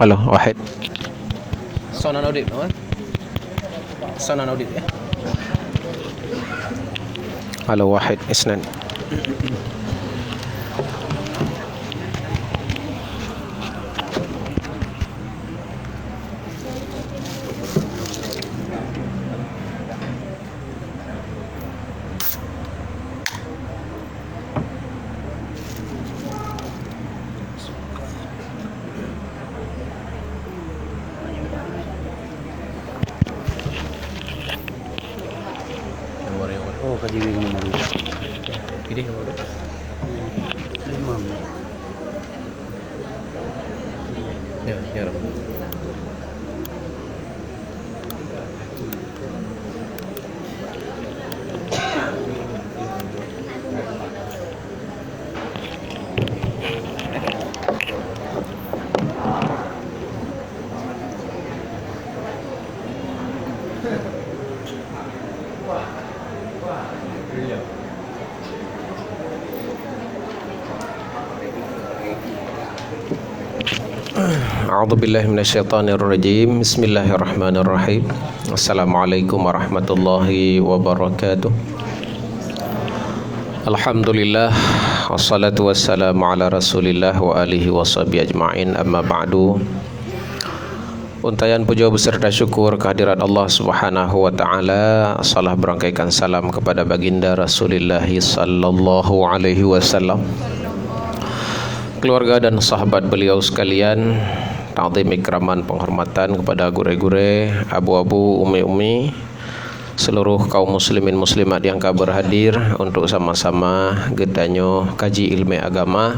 Halo, Wahid. Sound and audit, no? Sound and audit, ya. Halo, Wahid, Isnan. Oh, kaji ini baru. Pilih nomor 2. Imam. Ya, ya. A'udzubillahi minasyaitonirrajim. Bismillahirrahmanirrahim. Assalamualaikum warahmatullahi wabarakatuh. Alhamdulillah, wassalatu wassalamu ala Rasulillah wa alihi washabihi ajma'in. Amma ba'du. Untayan puja beserta syukur kehadirat Allah Subhanahu wa taala. Salah berangkaikan salam kepada baginda Rasulullah sallallahu alaihi wasallam, keluarga dan sahabat beliau sekalian. Ta'zim ikraman penghormatan kepada gure-gure, abu-abu, umi-umi, seluruh kaum muslimin muslimat yang berhadir untuk sama-sama gedanyo kaji ilmu agama,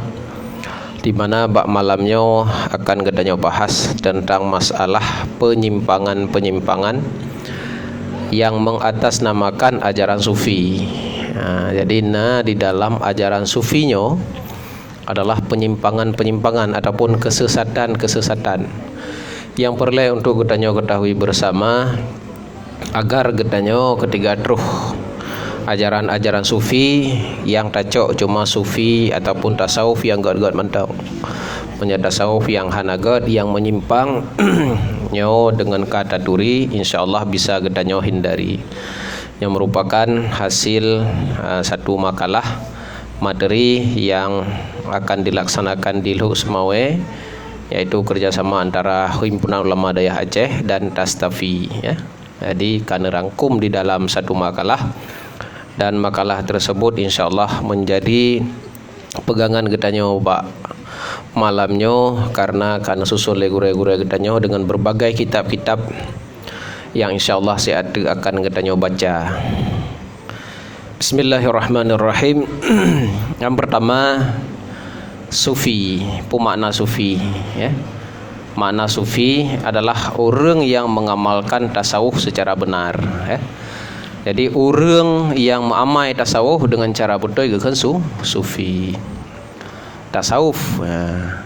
di mana bak malamnya akan gedanyo bahas tentang masalah penyimpangan-penyimpangan yang mengatasnamakan ajaran sufi. Jadi di dalam ajaran sufinya adalah penyimpangan-penyimpangan ataupun kesesatan-kesesatan yang perlu untuk gedanyo ketahui bersama, agar gedanyo ketiga truh ajaran-ajaran sufi yang tacok cuma sufi ataupun tasawuf yang god-god mentau, punya tasawuf yang hanagot yang menyimpang nyo dengan kata duri, insyaallah bisa gedanyo hindari, yang merupakan hasil satu makalah materi yang akan dilaksanakan di Luhuk Semawe, yaitu kerjasama antara Himpunan Ulama Daya Aceh dan Tastafi, ya. Jadi kami rangkum di dalam satu makalah, dan makalah tersebut insyaallah menjadi pegangan gedanyo pak malamnya, karena susul gure-gure gedanyo dengan berbagai kitab-kitab yang insyaallah saya akan gedanyo baca. Bismillahirrahmanirrahim. Yang pertama, sufi, pemakna sufi, ya. Makna sufi adalah orang yang mengamalkan tasawuf secara benar, ya. Jadi orang yang mengamai tasawuf dengan cara betul itu kan sufi. Tasawuf, ya.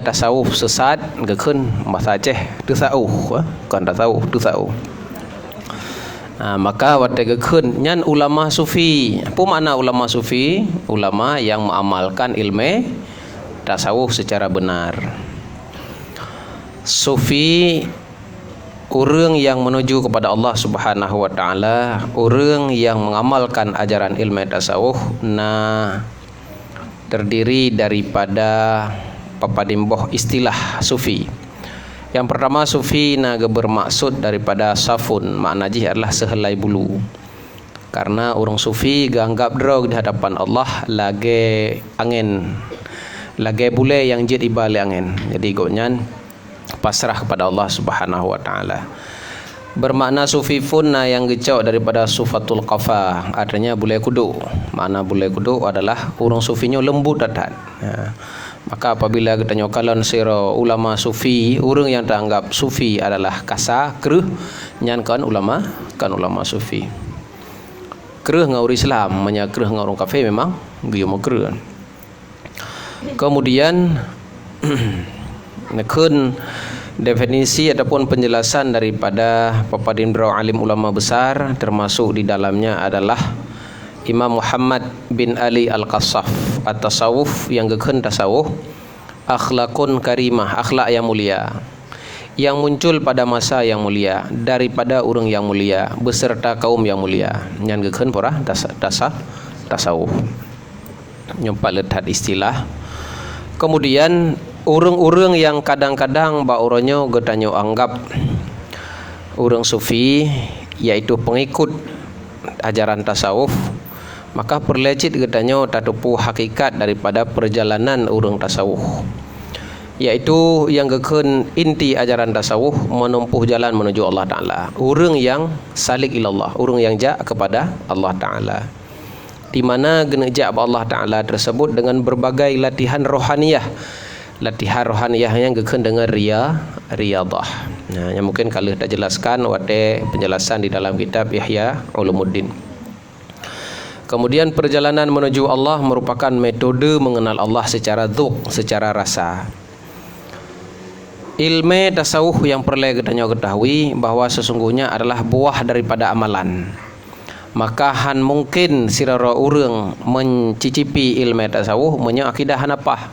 Tasawuf sesat kan bahasa Aceh tasawuf, kan tasawuf tasawuf. Maka watega kun nyan ulama sufi. Apa makna ulama sufi? Ulama yang mengamalkan ilmu tasawuf secara benar. Sufi orang yang menuju kepada Allah Subhanahu wa taala, orang yang mengamalkan ajaran ilmu tasawuf terdiri daripada papadimboh istilah sufi. Yang pertama, sufi bermaksud daripada safun, maknanya adalah sehelai bulu. Karena orang sufi ganggap drog di hadapan Allah lagi angin, lagi bule yang jid ibale angin. Jadi gonyan pasrah kepada Allah Subhanahu wa taala. Bermakna sufi pun yang gecok daripada sufatul qafa, artinya bule kudu. Makna bule kudu adalah orang sufinya lembut datat. Maka apabila kita nyokalan sira ulama sufi, orang yang teranggap sufi adalah kasar, keruh, nyan kan ulama sufi. Keruh dengan orang Islam, menyakreh dengan orang kafir memang dia mau keruh. Kemudian nekun definisi ataupun penjelasan daripada papadin bro alim ulama besar, termasuk di dalamnya adalah Imam Muhammad bin Ali Al-Qassaf, at-tasawuf yang gekhen tasawuf, akhlakun karimah, akhlak yang mulia, yang muncul pada masa yang mulia, daripada orang yang mulia, beserta kaum yang mulia. Yang gekhen porah tasawuf. Nyempat letak istilah. Kemudian orang-orang yang kadang-kadang bauronyo getanyo anggap orang sufi, yaitu pengikut ajaran tasawuf, maka perlecit getanyo tatupu hakikat daripada perjalanan orang tasawuf, yaitu yang gekun inti ajaran tasawuf menempuh jalan menuju Allah Ta'ala. Orang yang salik ilallah, orang yang jak kepada Allah Ta'ala, di mana genejak Allah Ta'ala tersebut dengan berbagai latihan rohaniyah. Latihan rohaniyah yang gekun dengan riyadah. Nah, yang mungkin kalau tak jelaskan wate penjelasan di dalam kitab Ihya Ulumuddin. Kemudian perjalanan menuju Allah merupakan metode mengenal Allah secara dzuk, secara rasa. Ilmu tasawuf yang perlu kita ketahui bahawa sesungguhnya adalah buah daripada amalan. Maka han mungkin sirara urang mencicipi ilmu tasawuf menya akidah hanapah.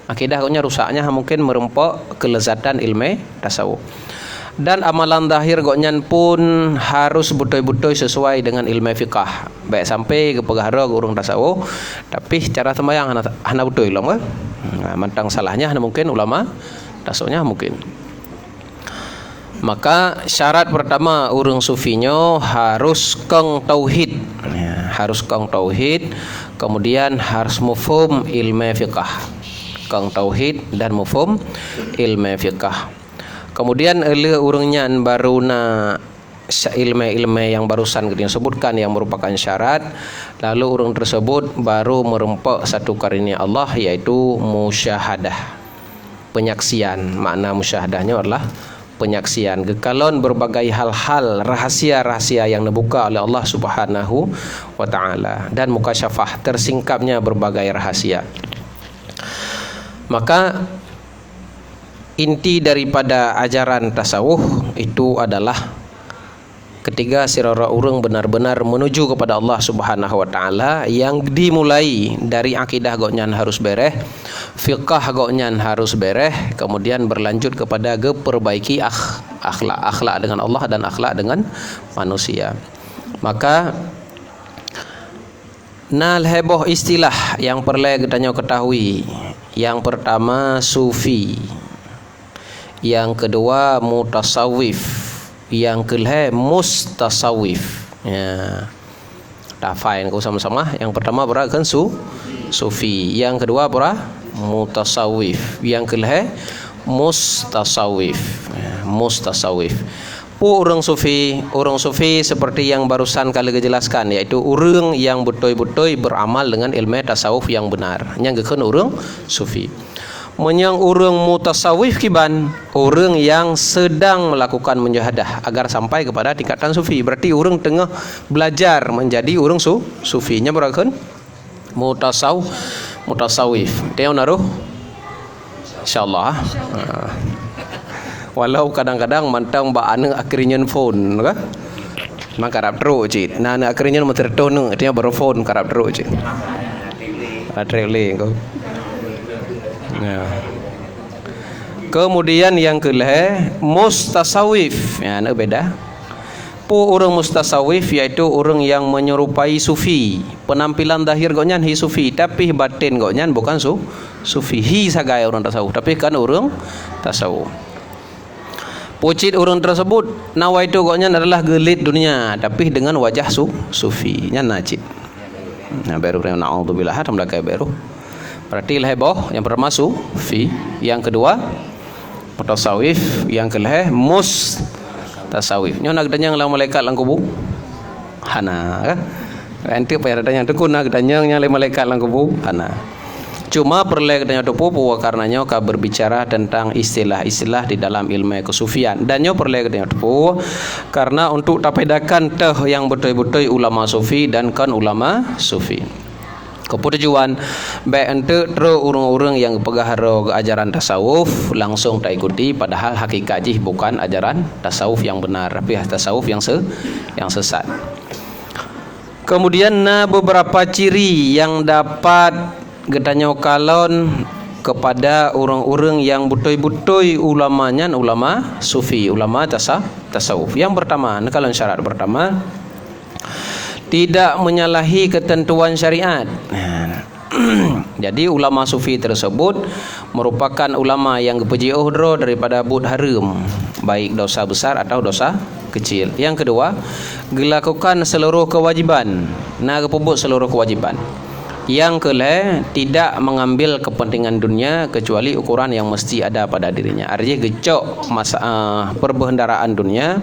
Akidahnya rusaknya mungkin merempok kelezatan ilmu tasawuf. Dan amalan zahir goknyan pun harus betul-betul sesuai dengan ilmu fiqah. Baik sampai ke perkara urang tasawuf, tapi cara sembahyang hana betul lah. Mantang salahnya hana mungkin ulama tasawufnya mungkin. Maka syarat pertama urang sufinya harus keng tauhid. Harus keng tauhid, kemudian harus mufhum ilmu fiqah. Kang tauhid dan mufhum ilmu fiqah. Kemudian urangnya baru ilmu yang barusan kita sebutkan yang merupakan syarat, lalu urang tersebut baru merempok satu karunia Allah, yaitu musyahadah, penyaksian. Makna musyahadahnya adalah penyaksian gekalon berbagai hal-hal rahasia-rahasia yang dibuka oleh Allah Subhanahu wa taala, dan mukasyafah, tersingkapnya berbagai rahasia. Maka inti daripada ajaran tasawuf itu adalah ketika sirara urang benar-benar menuju kepada Allah Subhanahu wa taala, yang dimulai dari akidah goknyan harus bereh, fiqh goknyan harus bereh, kemudian berlanjut kepada perbaiki akhlak dengan Allah dan akhlak dengan manusia. Maka heboh istilah yang perlu kita ketahui. Yang pertama sufi, yang kedua mutasawif, yang kelima mustasawif. Ya, tafain kau sama-sama. Yang pertama berarti kan sufi, yang kedua berarti mutasawif, yang kelima mustasawif. Ya, mustasawif. Orang sufi seperti yang barusan kali jelaskan, yaitu orang yang betul-betul beramal dengan ilmu tasawuf yang benar. Yang gekun orang sufi. Menyang orang mutasawif kiban, orang yang sedang melakukan mujahadah agar sampai kepada tingkatan sufi. Berarti orang tengah belajar menjadi orang sufinya berarti mutasawif. Tengok naruh insyaallah. Walau kadang-kadang mantang ba ane akhirnya phone ka. Mang karap teruk cik. Nah akhirnya motor tonu artinya baru phone karap teruk cik. Traveling kau. Ya. Kemudian yang kelih mustasawif. Ya, nak beda. Orang mustasawif iaitu orang yang menyerupai sufi. Penampilan zahir goknya hi sufi, tapi batin goknya bukan sufi. Hi sagai orang tasawuf, tapi kan orang tasawuf. Pucit orang tersebut nawa itu goknya adalah gelit dunia, tapi dengan wajah sufi. Nya najib. Nah baru naudzubillah hatam dak baru. Berarti laheboh yang pertama sufi, yang kedua mutasawif, yang kelih tasawif. Nyo nak danyang lang malaikat lang kubu. Hana kan? Nanti payah danyang tu nak danyang yang malaikat lang kubu. Hana. Cuma perlu danyang tu puwa karenanya ka berbicara tentang istilah-istilah di dalam ilmu kesufian. Dan nyo perlu danyang tu puwa karena untuk tapedakan teh yang betul-betul ulama sufi dan kan ulama sufi. Keputujuan baik untuk terus orang-orang yang pegang ajaran tasawuf langsung tak ikuti, padahal hakikat jih bukan ajaran tasawuf yang benar, tapi tasawuf yang sesat. Kemudian beberapa ciri yang dapat getanyo kalon kepada orang-orang yang betul-betul ulamanya ulama sufi, ulama tasawuf. Yang pertama, kalau syarat pertama, tidak menyalahi ketentuan syariat. Jadi ulama sufi tersebut merupakan ulama yang berjauh daripada bud haram, baik dosa besar atau dosa kecil. Yang kedua, melakukan seluruh kewajiban, kepubut seluruh kewajiban. Yang kelih, tidak mengambil kepentingan dunia kecuali ukuran yang mesti ada pada dirinya. Artinya gecok perbendaharaan dunia,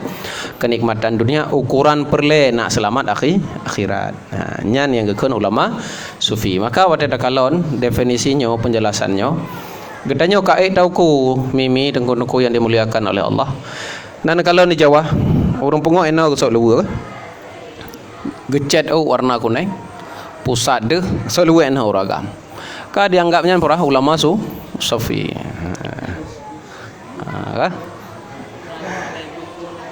kenikmatan dunia, ukuran perle nak selamat akhirat. Nyan yang gekun ulama sufi. Maka waktu kalon definisinya, penjelasannya, getanyo kae tauku mimi tengku-tengku yang dimuliakan oleh Allah. Dan kalau di Jawa, orang pungok enak sok luar. Gecet warna kuning. Pusat deh selalu enak orang. Ka dianggapnya para ulama sufi.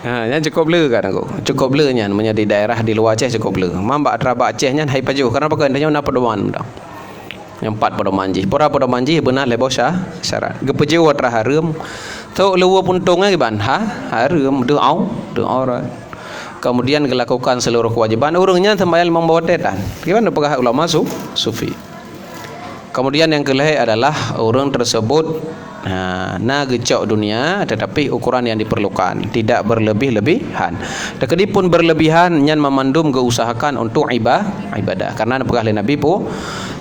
Yang cukup blur kan aku. Cukup blurnya menjadi daerah di luar Aceh cukup blur. Mambak teraba Acehnya hai pajuh karena pakai dia nak pedoman dah. Yang 4 pedoman jih. Pura pedoman jih benar lebo syarat. Gepejuh watra harum. Tu luar puntungnya giban harum doa orang. Kemudian melakukan seluruh kewajiban, orangnya sembahyang membawa tetan. Gimana pegah ulama sufi. Kemudian yang kelih adalah orang tersebut gecok dunia, tetapi ukuran yang diperlukan, tidak berlebih-lebihan. Dekadipun berlebihan nyan memandum keusahakan untuk ibadah. Karena pegah Nabi po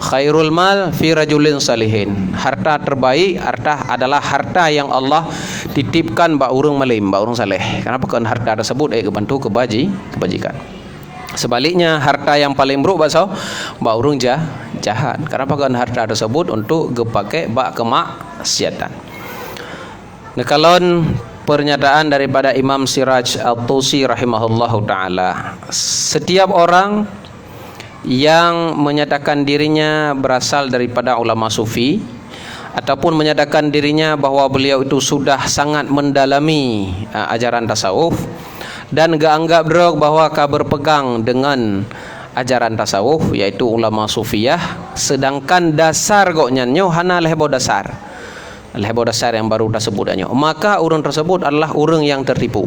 khairul mal fi rajulin salihin. Harta terbaik adalah harta yang Allah titipkan ba urang malim, ba urang saleh. Kenapa kan harta tersebut kebantu kebajikan. Sebaliknya harta yang paling buruk ba urang jahat. Kenapa kan harta tersebut untuk dipakai ba kemaksiatan. Nekalon pernyataan daripada Imam Siraj Al-Tusi rahimahullahu taala, setiap orang yang menyatakan dirinya berasal daripada ulama sufi ataupun menyatakan dirinya bahwa beliau itu sudah sangat mendalami ajaran tasawuf dan gak anggap drog bahwa berpegang dengan ajaran tasawuf yaitu ulama sufiyah, sedangkan dasar goknya hana lehbo dasar yang baru tersebutnya, maka orang tersebut adalah orang yang tertipu,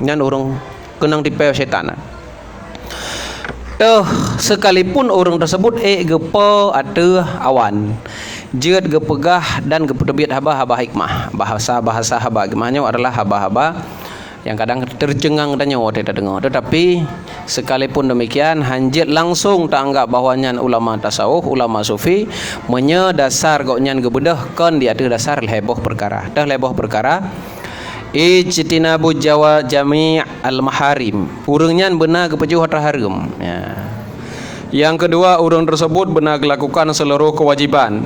nyan orang kenang tipu setan. Sekalipun orang tersebut gepo atau awan jeut gepegah dan gepetebit haba-haba hikmah, bahasa haba hikmahnya adalah haba-haba yang kadang tercengang dan nyawa tidak dengar. Tetapi sekalipun demikian hanjit langsung tak anggap bahawanya ulama tasawuf, ulama sufi menyadasar goknyan gebedah kan di atas dasar leboh perkara. Dah leboh perkara ijtinabu jawa jami' al-maharim. Urangnya benar kepejuh haram. Ya. Yang kedua, orang tersebut benar melakukan seluruh kewajiban,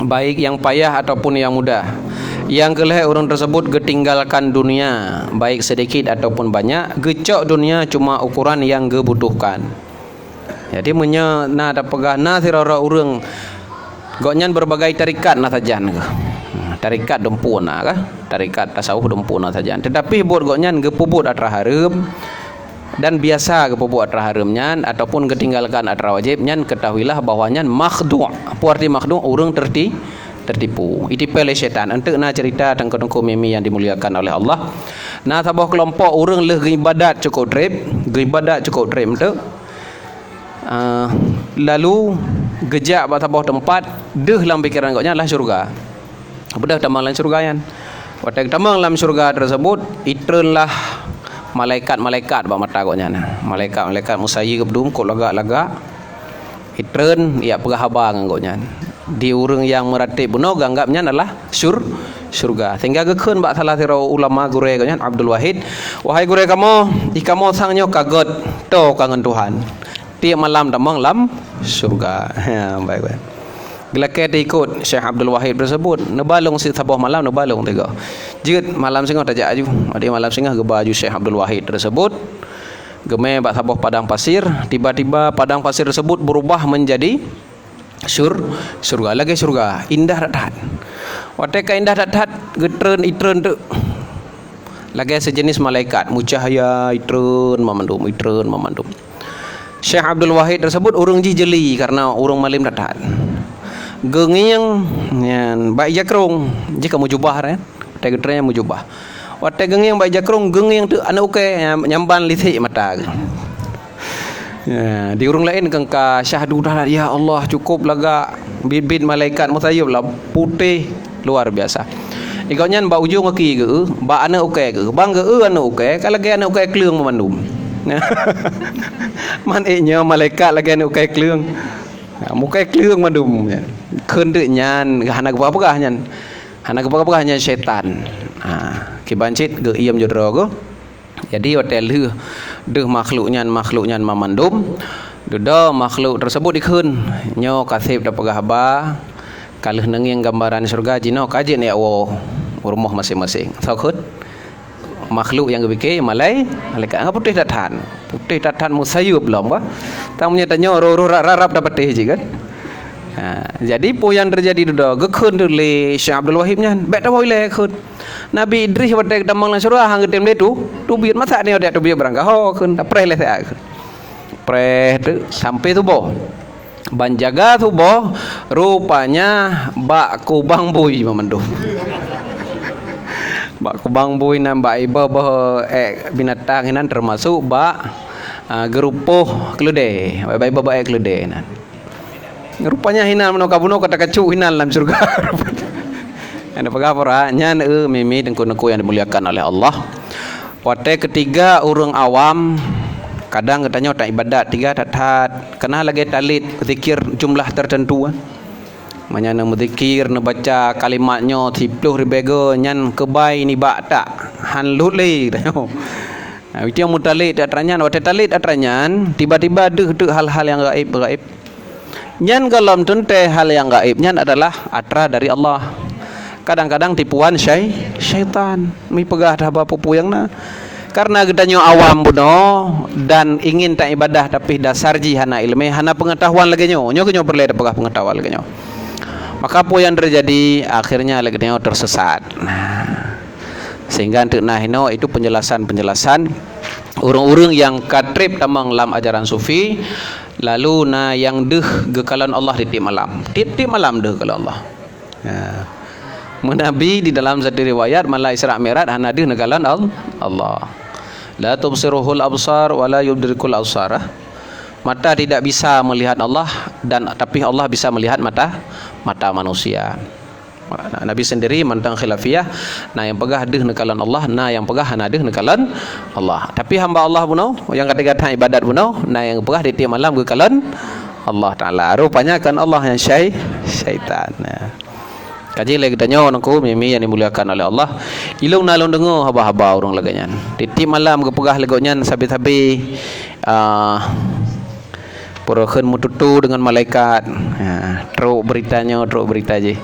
baik yang payah ataupun yang mudah. Yang kelih, orang tersebut getinggalkan dunia, baik sedikit ataupun banyak. Gecok dunia cuma ukuran yang gebutuhkan. Jadi ada pegah sirara urang goknyan berbagai tarikat sajan ke. Tarikat dempuna kah? Tarikat tasawuf dempuna saja. Tetapi buat goknyan gepubut atra haram dan biasa gepubut atra haramnya ataupun ketinggalkan atra wajibnya, ketahuilah bahwanya makhdu'. Apa arti makhdu'? Urang tertipu. Itipu oleh syaitan. Untuk nak cerita tentang mimi yang dimuliakan oleh Allah. Nah tabah kelompok orang leh ibadat cukup trip, untuk lalu gejak tabah tempat deh dalam pikiran kau lah syurga. Bedah tamang dalam syurga yan. Waktu tamang dalam syurga tersebut, itrenlah malaikat-malaikat bak mata kau nya. Malaikat musayyi kebdum kau lagak-lagak. Itren ia pegah habang kau nya. Di orang yang meratib benar anggapnya adalah syurga. Sehingga gekun bak salah satu ulama gure kau nya Abdul Wahid, wahai gure kamu, ikamu sangnya kaget to kangen Tuhan. Tiap malam tamang lam syurga. Ya, baik. Gelake ikut Syekh Abdul Wahid tersebut, nebalung si sabah malam nebalung tiga. Jid malam singah tajak aju. Adi malam singah ge baju Syekh Abdul Wahid tersebut. Geme bak sabah padang pasir, tiba-tiba padang pasir tersebut berubah menjadi surga, lagi surga, indah dat. Watek indah dat, itren tu. Lagi sejenis malaikat, mucahaya itren memandum. Syekh Abdul Wahid tersebut urang jeli karena urang malim dat. Gengiang yan baik jakrung jika mujubah kan tegretnya mujubah watte gengiang baik jakrung gengiang tu anu ke nyamban lithi mata ya di urang lain kang ka syahdu dah ya Allah cukup laga bibit malaikat mutayyib lah putih luar biasa ikau nyan ba ujung aki ke ba anu ke bang ke anu ke kalau ge anu ke kleung memandum man nya malaikat lagi anu ke kleung muka kleung mandum keun teu nyan hana apa nyan syaitan kibancit ge iam jodro go jadi hotel deuh makhluk nyan mamandum duda makhluk tersebut dikeun nyo kasib da pegah ba kalih nenging gambaran surga jino kajen ya wo rumah masing-masing sakeut makhluk yang gebike malaikat putih datan musayub belum ba tamunya tanya ro rarap dapat teh kan. Jadi po yang terjadi duda gekeun le Syekh Abdul Wahid nya bet tahu le keun Nabi Idris wadek damang la surah hang tem le tu biut masa ni wadek tu biut berangka ho keun preh le sa preh tu sampai tu boh ban jaga tu boh rupanya bak kubang bui memandum bak kubang bui nambah iba binatang hinan termasuk bak gerupuh kelude baik kelude nan rupanya hinan mano kabuno kata kacu hinan dalam surga ana pagapura nyan mimi dengku-dengku yang dimuliakan oleh Allah wate ketiga urang awam kadang katanya tak ibadat tiga tatat kena lagi talit zikir jumlah tertentu manyana muzikir baca kalimatnya 10 ribu nyan kebai ni bak tak han lut le tanya itu yang mutalit atranyan wate talit atranyan tiba-tiba deh hal-hal yang gaib nyan galam tente hal yang gaib nyan adalah atra dari Allah kadang-kadang tipuan syaitan mi pegah dah apa pupu yang na karena gedanya awam buno dan ingin tak ibadah tapi dasar ji hana ilmu hana pengetahuan lagi nyo berleda pegah pengetahuan lagi nyo maka apa yang terjadi akhirnya lagi nyo tersesat sehingga untuk nahino itu penjelasan urang-urang yang katrip tamang lam ajaran sufi lalu yang deh gekalan Allah di malam deh kalau Allah Nabi di dalam satu riwayat malah Isra Mi'raj hana deh negalan Allah la tubsiruhul absar wa la yudrikul absar mata tidak bisa melihat Allah dan tapi Allah bisa melihat mata manusia. Nabi sendiri mantang khilafiyah yang pegah deh nekalan Allah yang pegah hana deh nekalan Allah tapi hamba Allah buno yang kata-kata ibadat buno yang pegah di tiap malam gekalan Allah taala rupanya kan Allah yang syaitan kaji lagi tanya nangku mimi yang dimuliakan oleh Allah ilung nalung dengo haba-haba urang laganyan di tiap malam gepegah legonyan sabi-sabi porokeun mututu dengan malaikat truk berita je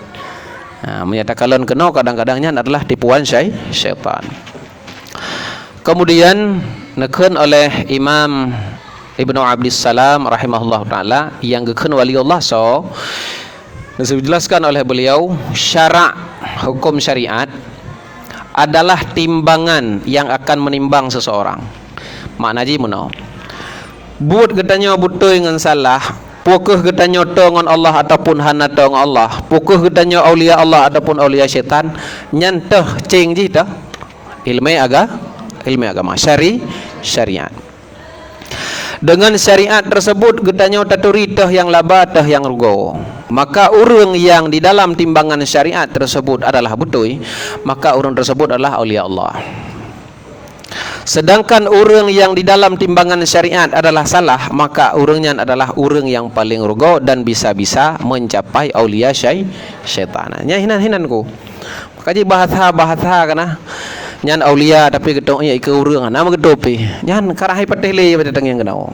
menyatakan kena kadang-kadangnya adalah tipuan syaitan. Kemudian nekun oleh Imam Ibnu Abdis Salam rahimahullah taala yang gekun wali Allah dijelaskan oleh beliau syarak hukum syariat adalah timbangan yang akan menimbang seseorang. Makna ji muno. Buat katanya betul dengan salah Pukul kita nyoto ngon Allah ataupun hana to ngon Allah. Pukul kita nyo aulia Allah ataupun aulia syaitan. Nyantah cing ji dah. Ilmu agama syariat. Dengan syariat tersebut kita nyo taturi tah yang laba tah yang rugo. Maka orang yang di dalam timbangan syariat tersebut adalah betul, maka orang tersebut adalah aulia Allah. Sedangkan orang yang di dalam timbangan syariat adalah salah, maka orangnya adalah orang yang paling rugo dan bisa-bisa mencapai aulia syaitan. Nya hinan-hinanku. Kaji bahasa kana. Nyan aulia tapi gedong ya ke orang nama gedopi. Nyan karahi patih le pada tang yang genau.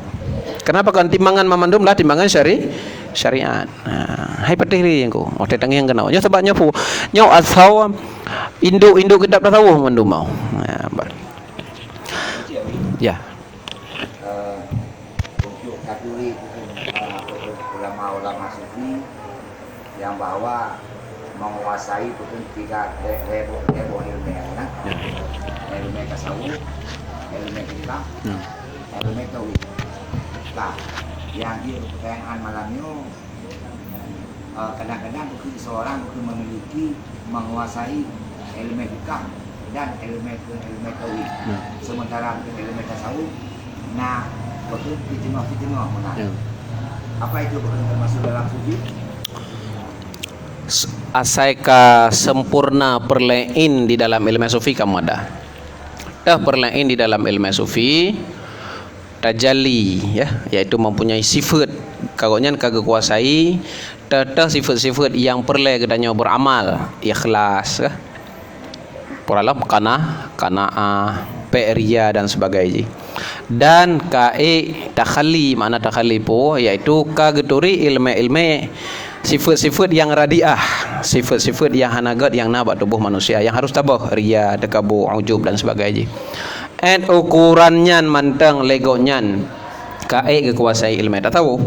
Kenapa kan timbangan mamandum lah timbangan syariat. Hai patih le yang ko. Oh tang yang genau. Nya sebabnya pu. Nya asau induk kitab tasawuf mandum mau. Ya. Untuk kategori ulama-ulama sufi yang bahwa menguasai betul tiga level ilmu nah. Ilmu tasawuf, ilmu kitab, ilmu tauhid. Nah, yang dia pertanyaan malamnya kadang-kadang seorang memiliki menguasai ilmu kitab dan ilmu tauhid. Sementara ilmu tasawuf, nah betul fitinah mana? Apa itu betul termasuk dalam sufi? Asaika sempurna perlain di dalam ilmu sufi kamu ada. Dah perlain di dalam ilmu sufi tajalli ya, yaitu mempunyai sifat kagaknya kagekuasai tata sifat-sifat yang perle kedanya beramal ikhlas ya. Peralam kana peria dan sebagainya. Dan takhalli, mana takhalli po yaitu kageturi ilmu sifat-sifat yang radiah, sifat-sifat yang hanagat yang nabat tubuh manusia yang harus tabah ria, takabu, ujub dan sebagainya. And ukurannya mantang legonyan kekuasai ilmu tasawuf.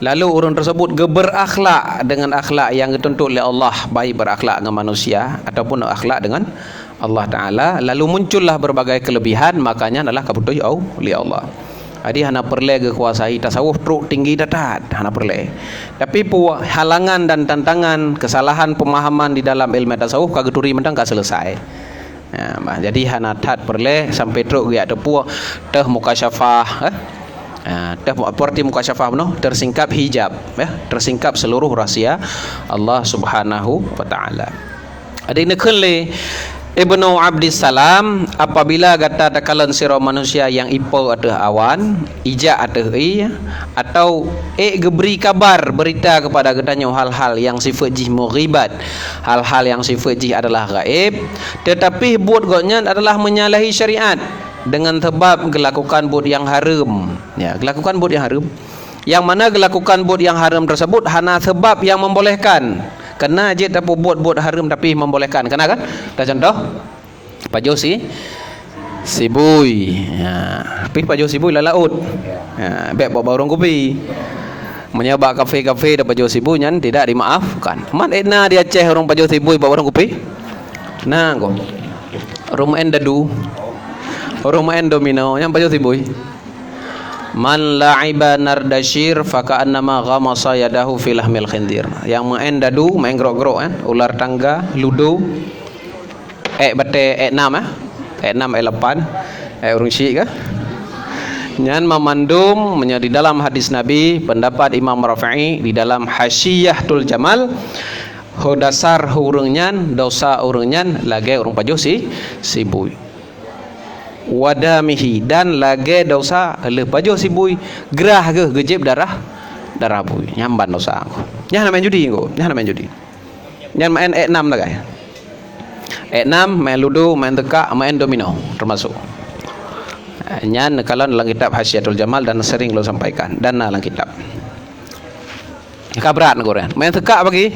Lalu orang tersebut berakhlak dengan akhlak yang dituntut oleh Allah, baik berakhlak dengan manusia ataupun akhlak dengan Allah Ta'ala. Lalu muncullah berbagai kelebihan, makanya adalah kebutuhan oleh Allah. Jadi hana perle kekuasai tasawuf truk tinggi datat hana perle. Tapi halangan dan tantangan kesalahan pemahaman di dalam ilmu tasawuf kageturi mentang ka selesai. Ya, jadi hana tat perle sampai truk ya tepu teh mukasyafah teh seperti mukasyafah no tersingkap hijab ya, tersingkap seluruh rahsia Allah Subhanahu wa taala. Ada ini kele Ibnu Abdissalam apabila kata takalan sira manusia yang ipo atau awan ija atau geberi kabar berita kepada gedanya hal-hal yang sifat jih mughibat, hal-hal yang sifat jih adalah gaib, tetapi buat gotnya adalah menyalahi syariat dengan sebab gelakukan buat yang haram ya, gelakukan buat yang haram yang mana gelakukan buat yang haram tersebut hana sebab yang membolehkan. Kena je tak buat haram tapi membolehkan. Kena kan? Dah contoh. Pajo sibui. Ya, tapi pajo sibui la laut. Ya, bek bawa orang kopi. Menyabak kafe-kafe dah pajo sibui nyan tidak dimaafkan. Man edna dia Aceh orang pajo sibui bawa orang kopi. Nah, kok. Rumah endadu. Rumah endomino yang pajo sibui. Man la'iba nardashir faka'annama ghamasa yadahu fil lahmil khindir. Yang main dadu, main grok-grok kan, ular tangga, ludo, bate 6 6 8 urung syik kah? Nyan memandum menjadi dalam hadis Nabi pendapat Imam Rafi'i di dalam Hasyiyatul Jamal hodasar urungnya dosa urungnya lagi urung pajuh sibui wadamihi dan lagi dosa lepajo sibui gerah ke gejib darah bui nyamban dosa aku nyah main judi aku nyah main judi nyah main 6 lagi 6 main ludo main teka main domino termasuk nyah kalau dalam kitab Hasyiyatul Jamal dan sering lo sampaikan dan dalam kitab kabrat Quran main teka bagi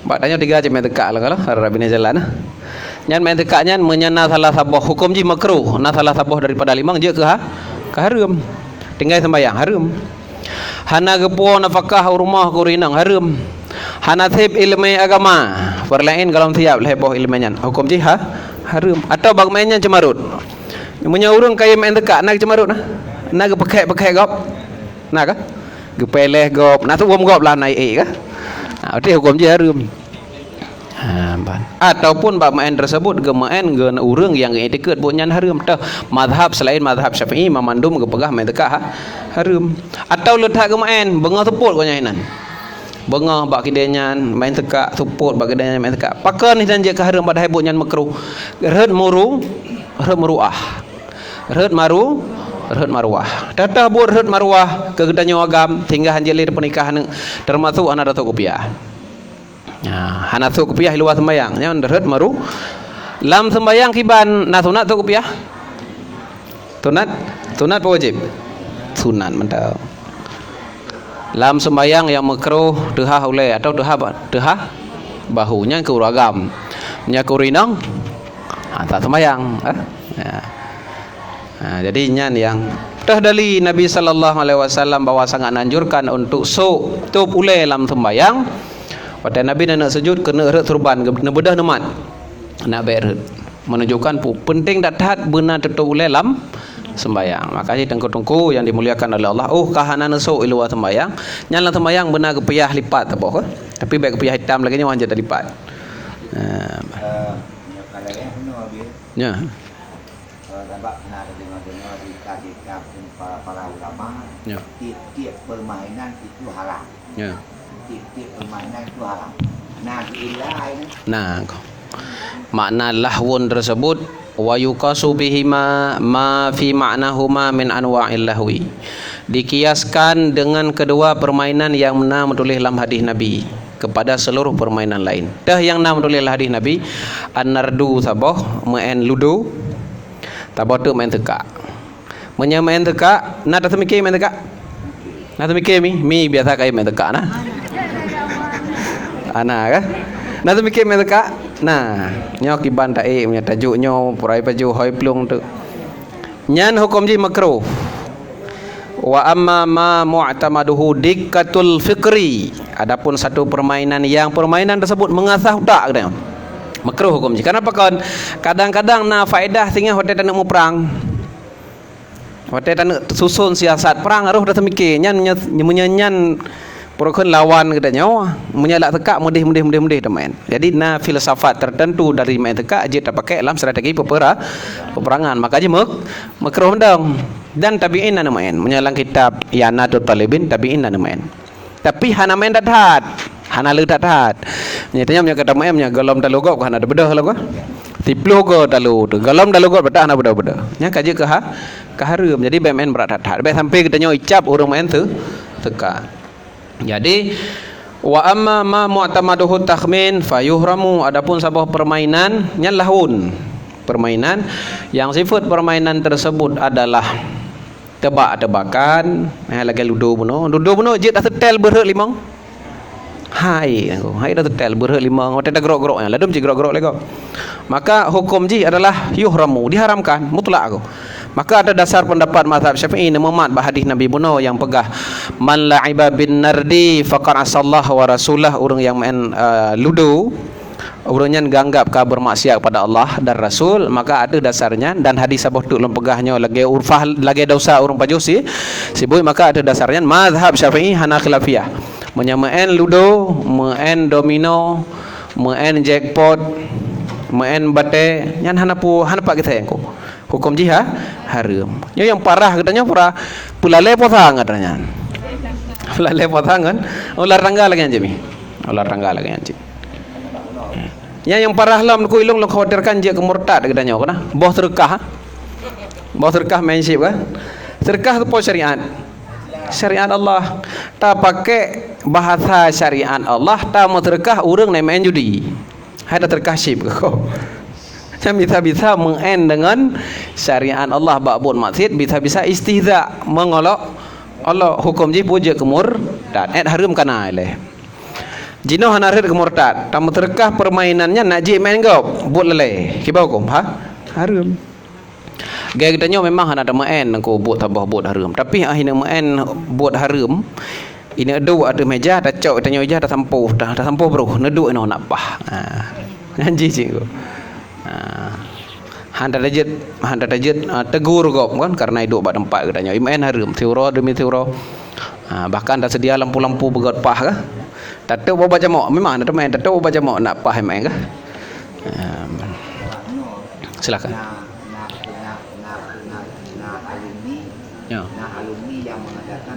batanya 3 aja main teka lah kalau rabine jalan nyan main tekaknya menyana salah sabah hukum ji makruh na salah sabah daripada limang je ke haram tinggal sembahyang haram hana gepo nafkah rumah kurinang haram hana thib ilmu agama perlain kalau tiap leboh ilmunya hukum ji haram atau bagaimannya cemarut punya urang kaya main tekak nak cemarut nak pakai gop nak Gepeleh gop. Nah tu gop lah naik ke. Berarti hukum je haram. Ataupun bab main tersebut ge main ge urang yang etikad buat nyan haram tah mazhab selain mazhab Syafi'i memandum ge pegah main tekak haram. Atau letak ge main bengah teput ko nyahinan. Bengah bak kidenyan main tekak teput bak kidenyan main tekak. Pakan ni dan je ke haram pada buat nyan makruh. Reut muruah. Reut maruah. Datah buat reut maruah ke gedanya agam tinggal hanjelir pernikahan termasuk anak datuk kopiah. Hana tu kopiah luar sembayang nya reut maru. Lam sembayang kiban na sunat tu kopiah. Sunat apa wajib? Sunat mantap. Lam sembayang yang makruh dehah oleh atau dehah bahunya ke uragam. Nya kurinang tak sembayang. Jadi nyan yang dari Nabi sallallahu alaihi wasallam bahawa sangat anjurkan untuk tup ule lam sembayang. Pada Nabi nak sujud kena reut turban kena bedah nemat. Nak bereut. Menunjukkan penting datat benar tutup ule lam sembayang. Makanya tengku-tengku yang dimuliakan oleh Allah, kahanan esok iluwa sembayang. Nyan sembayang benar kepiah lipat apa ke? Tapi baik kepiah hitam lagi nya wanja lipat. Ya. Sebab pernah dengar di kajian para ulama, tiap-tiap permainan itu halal. Ya. Tiap-tiap permainan itu halal. Nah, ilai makna lahwun tersebut wa yuqasu bihima ma fi ma'nahuma min anwa'il lahwi. Dikiaskan dengan kedua permainan yang menulis dalam hadis Nabi kepada seluruh permainan lain. Dah yang menulis dalam hadis Nabi an-nardu sabah main ludo tabah tu main tekak. Main tekak, nak tak mikir main tekak. Nak tak mikir mi biasa kai main tekak nah. Ana kan? Nak tak mikir main tekak. Nah, nyo kiban tae punya tajuk nyo purai baju hoi plung tu. Nyan hukum ji makruh. Wa amma ma mu'tamaduhu dikkatul fikri. Adapun satu permainan yang permainan tersebut mengasah otak katanya. Makruh hukum ji. Kenapa kawan? Kadang-kadang na faedah tinggal hotel tak nak mau perang. Hotel tak nak susun siasat perang harus dah termikir nyan menyanyan perokon lawan katanya menyalak tekak mudih teman. Jadi na filsafat tertentu dari main tekak je tak pakai dalam strategi peperangan. Makanya makruh dong. Dan tabi'in na main menyalang kitab Yanatul Talibin tabi'in na main. Tapi hana main datat. Hana le datat. Nyatanya punya kata main nya galom dalugok hana ada bedah lah ko. Tiplu ko dalu tu. Galom dalugok bedah hana bedah. Nya kaji ke haram. Jadi main berat datat. Baik sampai kita icap urang main tu tekak. Jadi wa amma ma mu'tamaduhu takhmin fayuhramu. Adapun sabah permainan nya lahun. Permainan yang sifat permainan tersebut adalah tebak-tebakan, lagi ludo buno je dah setel berhak limang. Hai dah setel berhak limang, hotel dah gerok-geroknya, ladum je gerok-gerok lego. Maka hukum ji adalah yuhramu, diharamkan mutlak aku. Maka ada dasar pendapat mazhab Syafi'i memat hadis Nabi buno yang pegah man la'iba bin nardi faqad asallahu wa rasulah, orang yang main ludo urangnya ganggap ka bermaksiat kepada Allah dan Rasul, maka ada dasarnya dan hadis sabah tu lem pegahnya lagi urfah lagi dosa urang pajusi sibui, maka ada dasarnya mazhab Syafi'i hana khilafiyah menyamain ludo, main domino, main jackpot, main bate nyan hana pak kita yang hukum jihad haram. Yang parah katanya pulale potang katanya. Pulale potangan ular tangga lagi anjing. Ular tangga lagi anjing. Yang parah lam ku ilung khawatirkan dia kemurtad katanya kana. Boh terkah. Boh terkah menship kan. Terkah tu syariat. Syariat Allah. Tak pakai bahasa syariat Allah, tak mau terkah urang naik main judi. Ada terkah syib kau. Yang bisa-bisa mengen dengan syariat Allah ba'bud maksud bisa-bisa istihza mengolok Allah hukum ji puja kemurtad. Haram kana leh. Jino hanarit kemurtad. Tamu terkah permainannya nak ji main kau buat leleh. Kibau hukum haram. Gaya kitanya memang hana ada main aku buat tambah buat haram. Tapi akhirnya main buat haram. Ini ada meja dah cok tanya meja dah sampo bro. Neduk ino nak pah. Janji cikgu. Handa dajit tegur kau kan karena hidup pada tempat katanya. Main haram teuro demi teuro. Bahkan dah sedia lampu-lampu begot pah ke. Tatuk bawa jamak memang ada main tatuk bawa jamak nak pah main ke. Silakan. Alumni, Ya. alumni yang mengadakan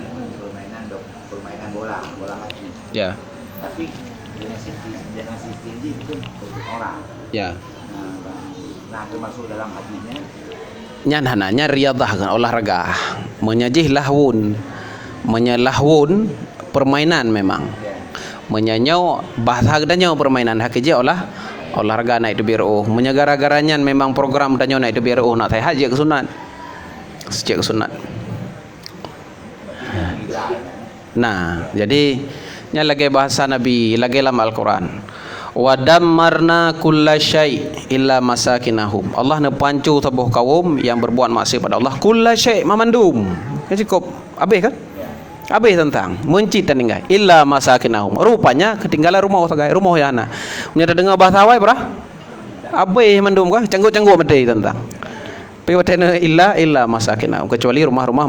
permainan bola kaki. Ya. Tapi dengan sistem itu untuk orang. Ya. Nah, termasuk dalam hatinya. Nyan hananya riadah kan olahraga. Menyajih lahwun. Menyelahwun permainan memang. Menyanyau bahasa gedanya permainan hakiji olahraga naik tu BRO. Menyagara-garanya memang program danyo naik tu BRO nak saya haji ke sunat. Sejak ke sunat. Nah, jadi nya lagi bahasa Nabi, lagi dalam Al-Quran. Wa dammarna kulla syai' illa masakinahum. Allah ne pancu tabuh kaum yang berbuat maksiat pada Allah. Kulla syai' mamandum. Kan cukup. Habis kan? Habis tentang mencit dan tinggal illa masakinahum. Rupanya ketinggalan rumah sagai, rumah yana. Punya dengar bahasa awal berah? Habis mandum kah? Canggut-canggut mati tentang. Piwatena illa masakinahum, kecuali rumah-rumah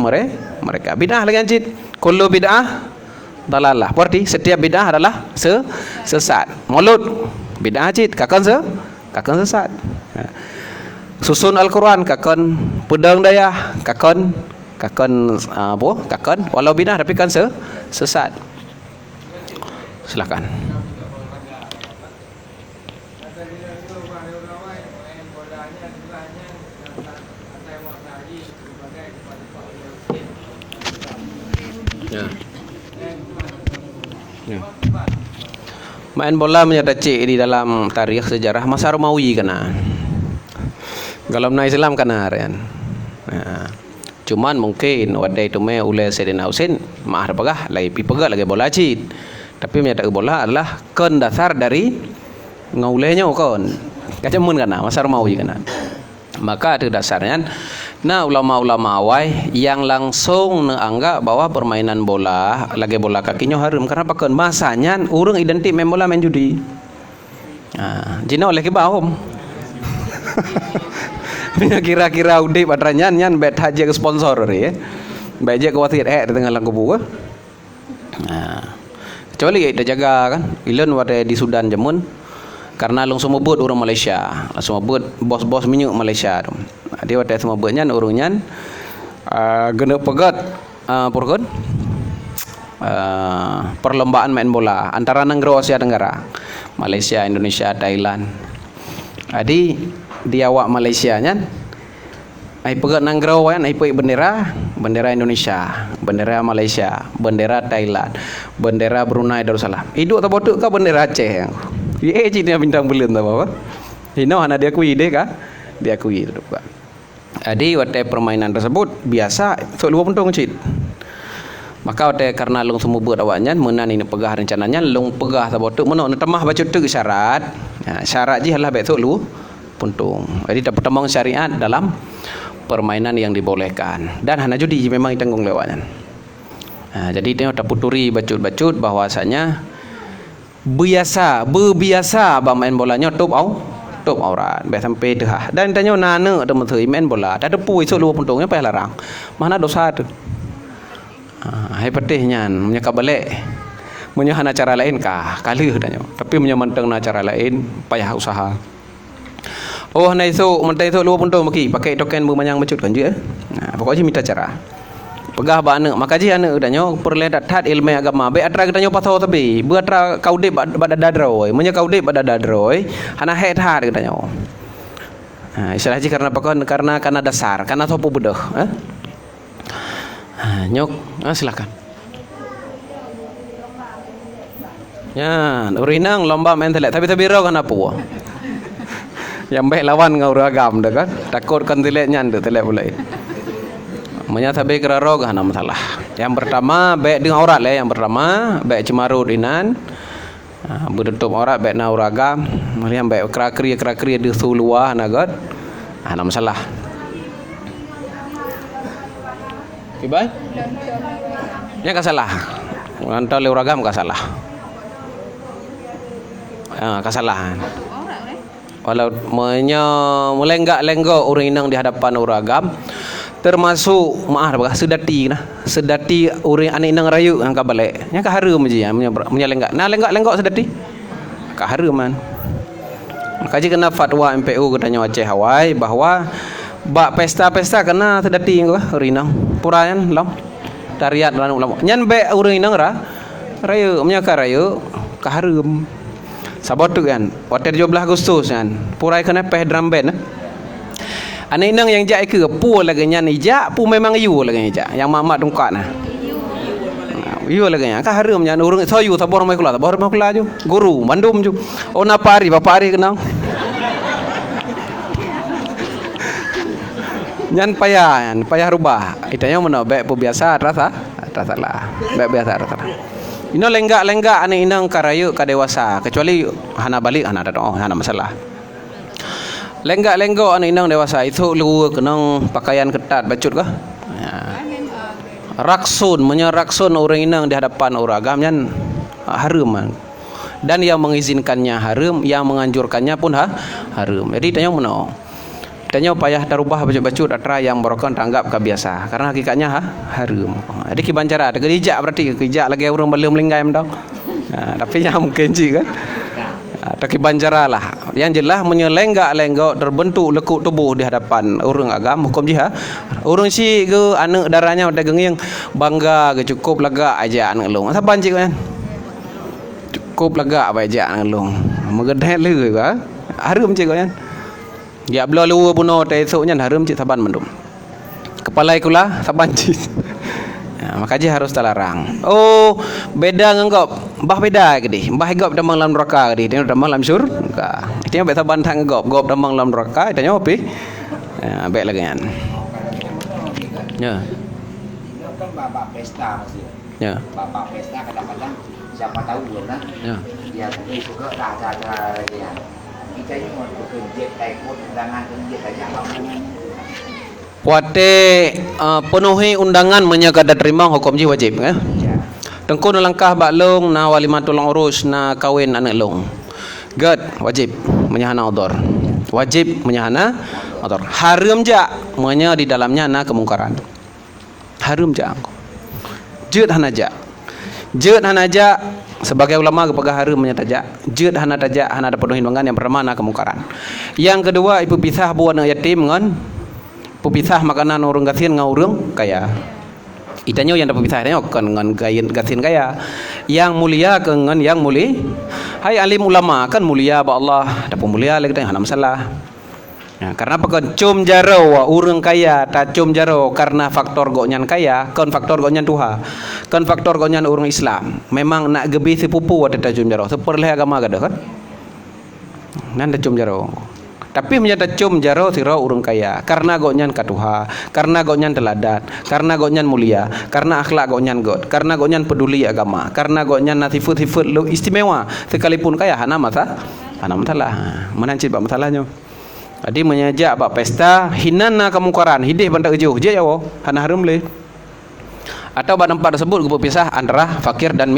mereka. Bid'ah lagi ancit. Kullu bid'ah dalalah. Berarti setiap bid'ah adalah sesat. Maulud bid'ah ancit, kakon sesat. Susun Al-Quran kakon pedang daya, kakon walau bid'ah tapi kan sesat. Silakan. Ya. Ya. Main bola menyata cik di dalam tarikh sejarah masa Romawi kena. Dalam Islam kena kan. Ya. Cuman mungkin wadai itu me oleh Sayyidina Husain maaf pegah lagi pegah lagi bola cit. Tapi menyata bola adalah kon dasar dari ngaulenya kon. Kacemun kena masa Romawi kena. Maka itu dasarnya. Nah, ulama-ulama awai yang langsung menganggap bahwa permainan bola, lagi bola kakinya haram karena pakai masanya orang identik main bola main judi. Jina oleh ke bahom. Kira-kira udah padanya nyan bet haji ke sponsor ya. Bet aja ke wasit di tengah langku buka. Kecuali kita jaga kan. Ilun pada di Sudan jamun. Karena langsung sebut orang Malaysia, langsung sebut bos-bos minyak Malaysia tu. Dia waktu semua sebutnya orangnya gena pegat perlombaan main bola antara negara Asia Tenggara, Malaysia, Indonesia, Thailand. Jadi di awak Malaysia nya ai pegat negara kan ai bendera Indonesia, bendera Malaysia, bendera Thailand, bendera Brunei Darussalam. Hidup tak bodoh ke bendera Aceh. Ye cina bintang bulan tak apa. Hino hana dia kui deh kah? Dia kui tu kan. Jadi waktu permainan tersebut biasa so luar puntung cit. Maka waktu karena long semua buat awaknya menan ini pegah rencananya long pegah tak bodoh mana nak temah baca tu syarat. Syarat je lah betul lu puntung. Jadi dapat tembang syariat dalam permainan yang dibolehkan dan hana judi memang ditanggung lewatnya. Jadi dia tak puturi bacut-bacut bahwasanya berbiasa main bolanya top aurat sampai dah dan tanya nana teman tu main bola tak ada pui so luar puntungnya payah larang mana dosa tu hai pedihnya menyakap balik menyahana cara lain kah kali tanya tapi menyamantang cara lain payah usaha na esok mentai esok luar puntung pakai token bermanyang bacut kan je pokoknya minta cara pegah ba anak maka ji anak danyo perledat that ilmu agama be atra danyo pasau tabi bu atra kaude bada dadroi munya kaude bada dadroi hana het hat danyo istilah ji karena dasar karena sopo budah nyok silakan ya urinang lomba main telek tapi ro kan apa yang baik lawan ngau ragam dah kan takut kan telek nyan telek pulai menyata baik kerarog hana masalah. Yang pertama baik dengan aurat lah. Yang pertama baik cemarut inan, bertutup aurat baik na uragam. Melihat baik kerakria di suluah nagat, hana masalah. Kibai? Ya kasalah. Antau le uragam kasalah. Kesalahan. Walau menyenggak lenggok orang inang di hadapan uragam. termasuk maaf bah sedati nah sedati urang anak inang rayu angka balik nya ka harum je nya lenggak nah lenggak sedati ka harum man kaji kena fatwa MPU katanya Aceh Hawaii bahwa bak pesta-pesta kena sedati ngko urinang purayan long tariat lan ulama nyan be urang inang rayu nya ka rayu ka harum sabot tu kan hotel 17 Agustus kan purai kena peh drum band anak inang yang jak ke pu lagi nyan ijak pu memang you lagi ijak yang mamat tungkat nah you lagi ka harum nyan urang soyu tabor mai kula ju guru mandum ju ona pari bapari kenang nyan payah rubah itanya mana baik pu biasa rasa lah baik biasa rasa ino lenggak anak inang karayu ka dewasa kecuali hana balik hana ada hana masalah lenggak anak inang dewasa itu lu kenang pakaian ketat bacut kah ya. Raksun menyeraksun orang inang di hadapan orang agam nyan harum dan yang mengizinkannya harum yang menganjurkannya pun harum jadi tanya mana tanya payah darubah bacut-bacut atra yang merupakan tanggap kebiasa karena hakikatnya harum jadi kibancara ada kejak berarti kejak lagi orang belum melinggai mendong tapi yang mungkin kan ada kibancara lah yang jelas menyelenggak terbentuk lekuk tubuh di hadapan orang agam hukum jihad orang si ke anak darahnya udah genging bangga ke cukup lega aja anak long apa cik kan cukup lega aja anak long megedeh lu ka harum cik kan ya bela lu buno te esoknya harum cik saban mendum kepala ikulah saban cik ya, makanya harus terlarang. Oh, beda ngengop. Bah beda gede. Bah gop damang lam neraka gede. Dia damang lam surga. Dia beta bantang gop damang lam neraka. Dia opi. Ya, baik lagi kan. Ya. Kan bapak pesta maksudnya. Ya. Bapak pesta kadang-kadang siapa tahu belum kan? Ya. Ya tapi suka acara ya. Kita ini mau bekerja ikut undangan kerja aja Wate penuhi undangan menyagada terima hukum ji wajib ya. Tengku langkah baklong na walimatul urus na kawin anak long. Gad wajib menyahana odor. Wajib menyahana odor. Haram ja menya di dalamnya na kemungkaran. Haram ja. Jeut hana ja. Jeut hana ja sebagai ulama kepaga haram menyataja jeut hana taja hana ada penuhi undangan yang pertama na kemungkaran. Yang kedua ibu pisah buah yatim ngan pepisah makanan orang gasin ngau orang kaya itanya yang dapat pisah kan dengan gasin kaya yang mulia dengan yang mulia hai alim ulama kan mulia ba Allah dapat mulia lagi tak ada masalah ya, karena pakai cum jaro orang kaya tak cum jaro karena faktor gonyan kaya kan faktor gonyan tuha kan faktor gonyan orang Islam memang nak gebi sepupu ada tak cum jaro seperleh agama kada kan nan tak cum jaro tapi menyata cum jaro siro urung kaya karena gonyan katuha karena gonyan teladan karena gonyan mulia karena akhlak gonyan god karena gonyan peduli agama karena gonyan natifut-tifut lu istimewa sekalipun kaya hana masalah menancit bak masalahnya jadi menyajak bak pesta hinana kemungkaran hidih bandak jauh je ya hana harum le atau bak tempat tersebut berpisah antara fakir dan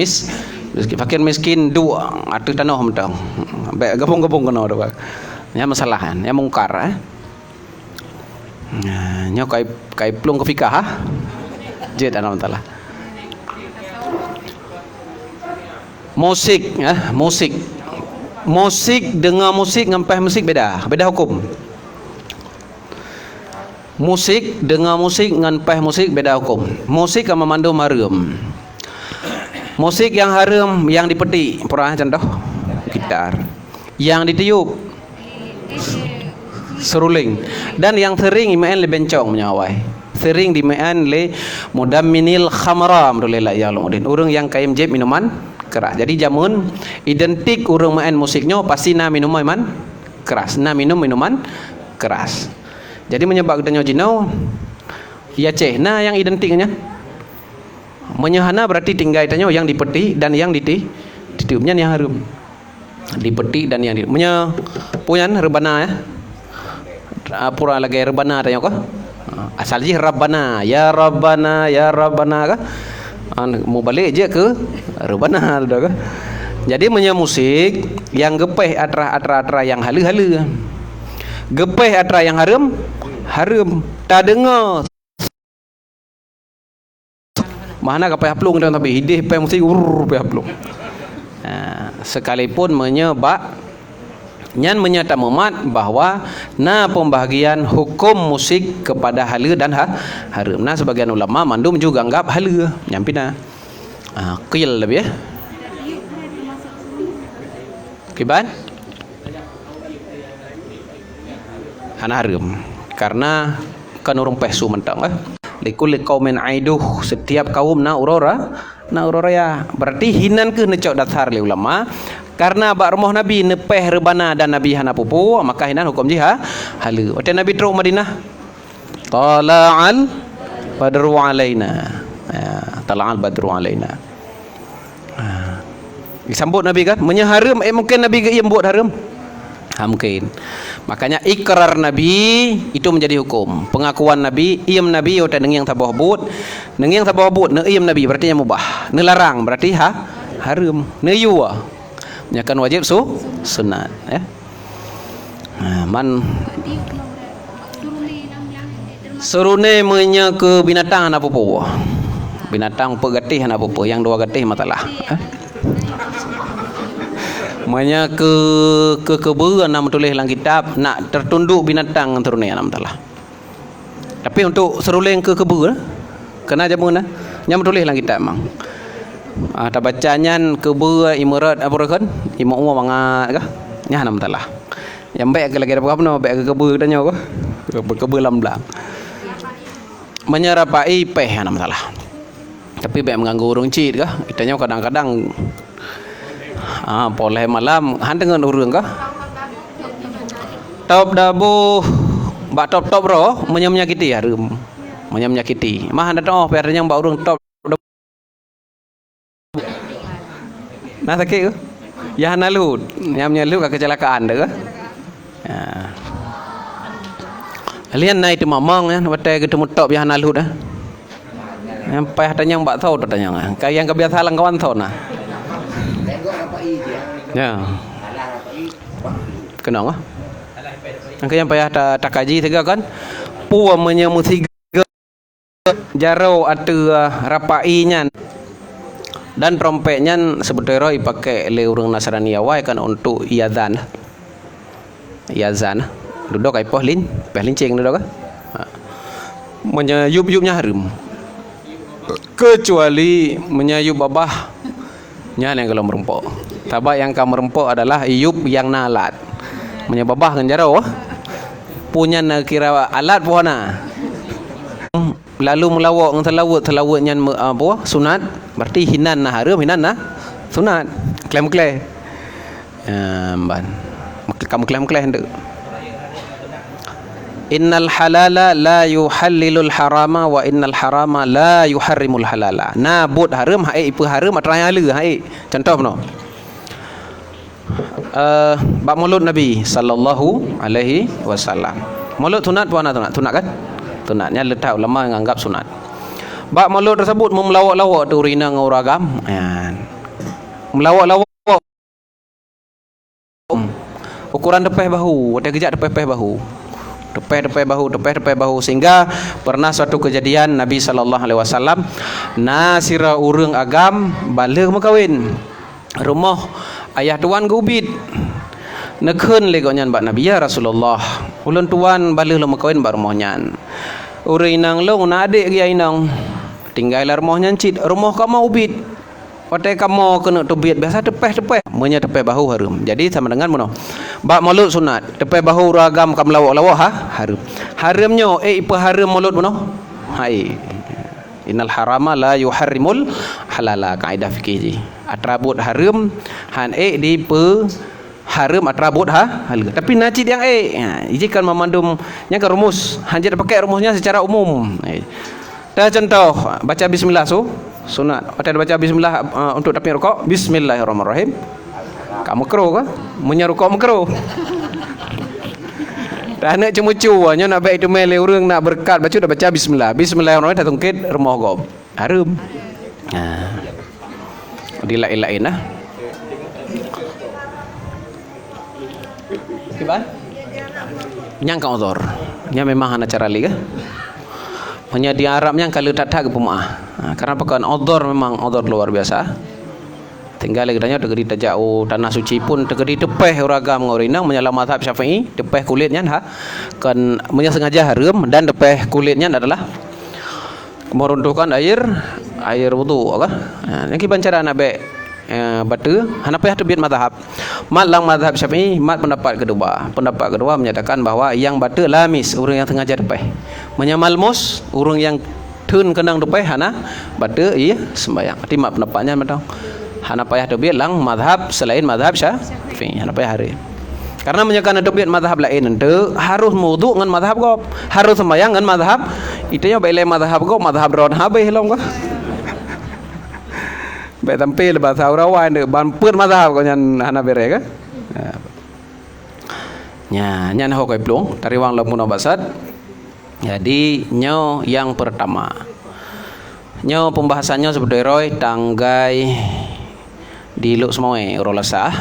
fakir miskin dua atuh tanah mentang gabung-gabung kena dah ya masalahan ya mungkar nya kai plung ke fikah je tanam talah musik ya musik dengan musik ngampah musik beda hukum musik dengan musik ngampah musik beda hukum musik yang memandum haram musik yang haram yang dipeti pernah contoh gitar yang ditiup seruling dan yang sering imain le bencong menyawai sering dimain le mudamminil khamra mudulillah ya lumudin urang yang kaim jeb minuman keras jadi jamun identik urang main musiknya pasti na minuman keras na minuman keras jadi menyebabkan jinau ya ceh nah yang identiknya menyahana berarti tinggal itanya yang dipeti dan yang ditiupnya yang harum dipeti dan yang punya rebana ya pura lagi rebana tanya kok asal je rabbana ya rabbana kah mau balik je ke rebana dah kah jadi musik yang gepeh atra yang halu gepeh atra yang harum tak dengar Mana kapai haplung dan tapi hidih pai mesti pai haplung. Sekalipun menyebab nyan menyata memat bahwa na pembahagian hukum musik kepada hala dan haram. Nah sebagian ulama mandum juga anggap hala nyampina. Qil lebih ya. Kiban? Hana haram. Karena kan urung pesu mentang likul qaumin aiduh, setiap kaum na urora ya. Berarti hinan ke necok datar le ulama. Karena bak rumah Nabi nepeh rebana dan Nabi hana pupu, maka hinan hukum jiha hala. Waktu Nabi teruk Madinah, tala'al badru alaina. Tala'al badru alaina. Disambut Nabi kan, menyaharam mungkin Nabi ke ia buat haram. Mungkin. Makanya ikrar Nabi itu menjadi hukum. Pengakuan Nabi, iam Nabi otak neng yang tabah but, neng yang tabah but, ne iam Nabi berarti yang mubah. Ne larang berarti haram. Ne yuwa. Nyakan wajib sunat ya. Man surune menya ke binatang apa po. Binatang pegatih apa po, yang dua gatih matalah. Menya ke kebun nama tulis dalam kitab nak tertunduk binatang turune nama talah. Tapi untuk seruling ke kebun kena jamun nya tulis dalam kitab mang. Tak bacanya kebun imarat apa kan? Imak umur manga kah? Nya nama talah. Yang baik ke lagi apa no baik ke kebun tanya ko. Kebun lamblang. Menyerapai peh nama talah. Tapi baik mengganggu urung cit kah? Itanya kadang-kadang boleh malam handengan urang kah? Top dabu bak top bro menyakiti harum. Menyakiti. Mah hendak oh pernya mbak urang top. Nah sakit ke? Ya nalut. Nyamnya lu kecelakaan dah ke? Lian naik tu mamang ya, watai ketemu top ya nalut dah. Yang payah tanya mbak tahu tu tanya. Kayak yang kebiasaan kawan tahu nah. Ya. Kenapa? Angka yang payah tak kaji tiga kan? Puan menyemu tiga jarau atau rapainya dan trompetnya sebetulnya dipakai oleh orang Nasrani awal kan untuk iazan. Duduk kai pohlin, pehlincing duduk kan? Menyayub-yubnya harum. Kecuali menyayub babah. Nya yang kalau merempok. Tabak yang kamu merempok adalah iup yang nalat. Menyebabah kan jarau. Punya nak kira alat puana. Lalu melawak telawutnya apa? Sunat. Berarti hinan nah haram, hinan nah sunat. Klaim-klaim. Ban. Kamu klaim-klaim hendak. Innal halala la yuhallilul harama wa innal harama la yuharrimul halala. Nah buat haram hai ipu haram atranya hala hai. Contoh no. Bab mulut Nabi sallallahu alaihi wasallam. Mulut sunat puana tunat kan? Tunatnya letak ulama yang anggap sunat. Bab mulut tersebut melawak-lawak tu rina nguragam. Melawak-lawak. Ukuran tepeh bahu, ada kejap tepeh bahu. Tepeh bahu sehingga pernah suatu kejadian Nabi sallallahu alaihi wasallam nasira urang agam balik makawin rumah ayah tuan gubit nekun legonyan bak Nabi ya Rasulullah ulun tuan balik lu makawin bar rumahnya urang inang lu na adik dia inang tinggal rumahnya cit rumah kamu ubit Pakai kamu kena tubit biasa tepeh menya tepeh bahu harum. Jadi sama dengan mono. Bak mulut sunat, tepeh bahu ragam kam lawak-lawak harum. Haramnya ipa haram mulut mono. Hai. Innal harama la yuharrimul halala kaidah fikih ji. Atrabut haram han di pe haram atrabut hal. Tapi najid yang ijikan memandum yang ke rumus. Hanjat pakai rumusnya secara umum. Dah contoh baca bismillah sunat. Ada baca bismillah untuk tapi rukuk. Bismillahirrahmanirrahim. Kamu makruh ke? Munya rukuk makruh. Dah nak cemucu nya nak baik tu mele urang nak berkat baca dah baca bismillah. Bismillahirrahmanirrahim dah tungkit rumah gob. Harum. Dilain-lain lah. Kiban? Nyang ka uzur. Nya memang ana cara li ke? Hanya di Arabnya kalau tak ke pemaah. Karena pekan odor memang odor luar biasa. Tinggal lagi tanya tegedi tajau tanah suci pun tegedi tepeh uragam ngorinang menyala mazhab Syafi'i tepeh kulitnya kan sengaja haram dan tepeh kulitnya adalah meruntuhkan air wudu kan. Yang kibancara nabe batu hanapa ya tebiat mazhab mat lang mazhab Syafi'i mat pendapat kedua menyatakan bahwa yang batu lamis urang yang sengaja tepeh menyamalmus urang yang tun kenang tepeh hana batu iya sembayang mat pendapatnya betul hanapa ya tebiat lang mazhab selain mazhab Syafi'i hanapa ya hari karena menyatakan tebiat mazhab lain ente harus wudu ngan mazhab go harus sembayang ngan mazhab itu nya baile mazhab go mazhab ron habis long go baik tampil bahasa Urawan de ban peur mazhab ko nyan hana bere ka nya nyan hokoi plung dari wang lamun basat. Jadi nyo yang pertama nyo pembahasannya seperti roy tanggai di luk semoe urolasa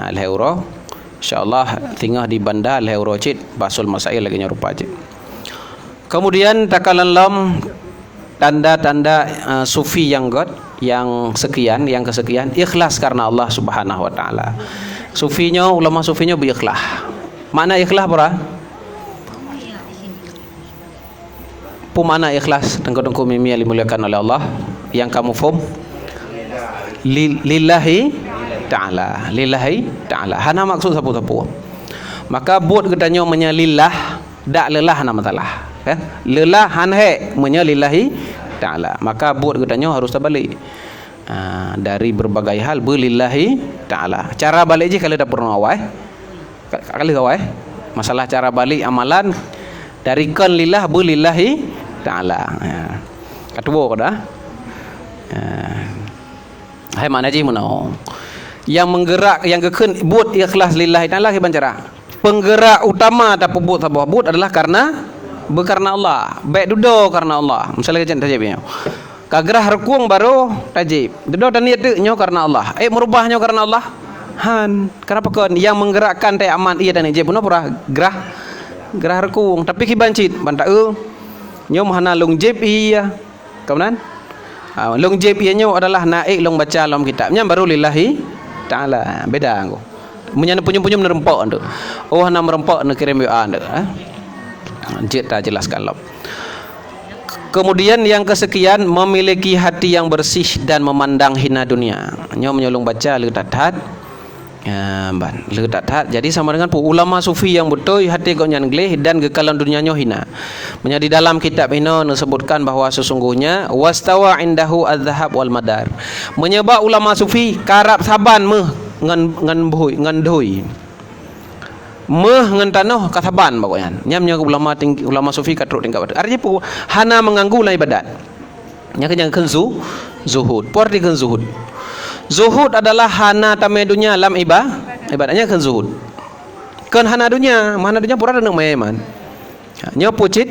al-euro insyaallah tinggal di banda al-euro cit basul masail lagi nyorupa cit. Kemudian takalan lam tanda-tanda sufi yang kesekian ikhlas karena Allah Subhanahu wa taala. Ulama sufinya berikhlas. Makna ikhlas apa? Pemana ikhlas tengko-tengko mimi yang dimuliakan oleh Allah yang kamu faham? Lillahi ta'ala. Hana maksud sapu-sapu. Maka buat katanya menyalillah dak lelah nama talah. Lelah hanhe menyalillahi ta'ala. Maka buat katanya harus terbalik. Dari berbagai hal belillahi ta'ala. Cara balik je kalau dah pernah awal. Kali awal. Masalah cara balik amalan dari kan lillah belillahi ta'ala. Kedua kada. Hai mana je menau. Yang menggerak yang kekun buat ikhlas lillahi ta'ala ke bancara. Penggerak utama atau buat sabah buat adalah karena Allah. Baik dudo karena Allah. Misalnya macam tajibnya. Kagerah rekung baru tajib. Dudo dan niat nyo karena Allah. Merubahnya karena Allah. Kenapa kan yang menggerakkan teh aman iya dan najib puno pura gerah rekung tapi kibancit banta nyo mahana long jib iya. Kemudian long jib iya nyo adalah naik long baca long kitabnya baru lillahi ta'ala. Beda aku. Menyana punyum-punyum nerempok tu. Oh hana merempok nak kirim WA tu. Jit tak jelaskan lop. Kemudian yang kesekian memiliki hati yang bersih dan memandang hina dunia. Nyo menyolong baca letat letat. Jadi sama dengan ulama sufi yang betul hati kau nyan gleh dan kekalan dunianya hina. Menjadi dalam kitab ini disebutkan bahwa sesungguhnya wastawa indahu az-zahab wal madar. Menyebab ulama sufi karap saban meh ngan doi. Meh ngan tanah kasaban pokoknya. Nyamnya ulama sufi katruk tingkat. Artinya pu hana mengganggu lah ibadat. Nya kan zuhud. Porti kan zuhud. Zuhud adalah hana tamai dunia lam ibadatnya kan zuhud. Kan hana dunia pura nak maeman. Nya pucit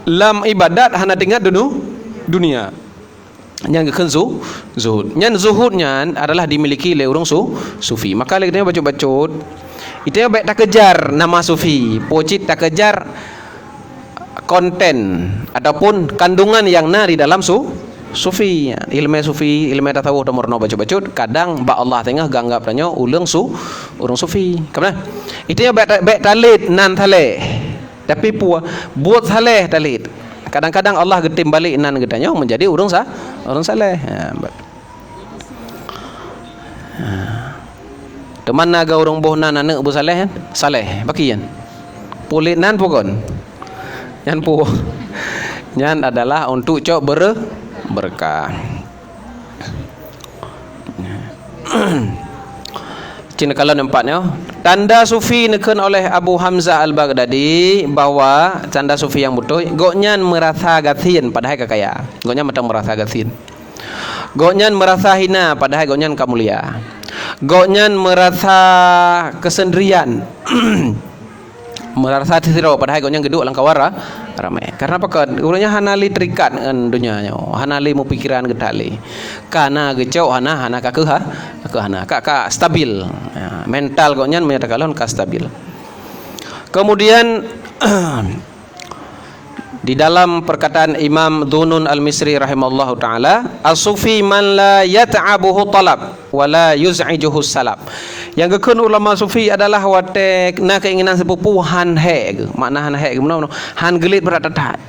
lam ibadat hana tinggal dunia. Yang kan zuhud. Nyan zuhudnya adalah dimiliki oleh orang sufi. Maka lagi dia baca-baca itu yang baik tak kejar nama sufi. Pocit tak kejar konten ataupun kandungan yang di dalam sufi. Ilmu tasawuf nomor no baca-baca kadang ba Allah tengah ganggap tanya orang sufi. Kemudian itu yang baik talit nan saleh. Tapi buat saleh talit. Kadang-kadang Allah getim balik nan getanya menjadi orang saleh. Teman naga orang boh nan anak bu saleh saleh bakian. Pulit nan pokon. Yan pu. Yan adalah untuk cok berkah. Cina kalau nampaknya tanda sufi neken oleh Abu Hamzah Al-Baghdadi bahwa tanda sufi yang betul goknyan merasa gasin padahal kekaya. Goknyan macam merasa gasin. Goknyan merasa hina padahal goknyan kamulia. Goknyan merasa kesendirian. Merasa tisiro padahal goknyan geduk langkawara ramai. Karena apa? Urangnya hanali terikat dengan dunianya. Hanali mu pikiran gedali. Karena gecau hana kakak stabil. Mental goknyan menyatakan ka stabil. Kemudian Di dalam perkataan Imam Dhunun Al-Misri rahimallahu taala, as-sufi man la yat'abuhu talab wa la yuz'ijuhu salab. Yang gekun ulama sufi adalah wate na keinginan sepupu han he, makna han he gimana? Han gelit berat tat.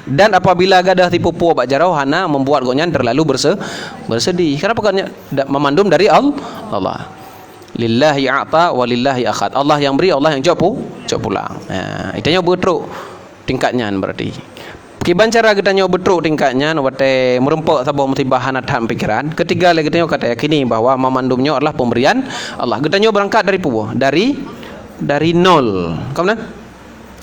Dan apabila gadah tipu puah bak jarau hana membuat gonyan terlalu bersedih. Kenapa kan memandum dari Allah. Lillahi a'ta wa lillahi akhad. Allah yang beri, Allah yang jawab pulang. Itanya betruk tingkatnya berarti. Kiban cara kita nyo betruk tingkatnya wate merempok sabah mutibahan atam pikiran. Ketiga lagi kita nyo kata yakini bahwa memandumnya adalah pemberian Allah. Kita nyo berangkat dari puah, dari nol. Kamu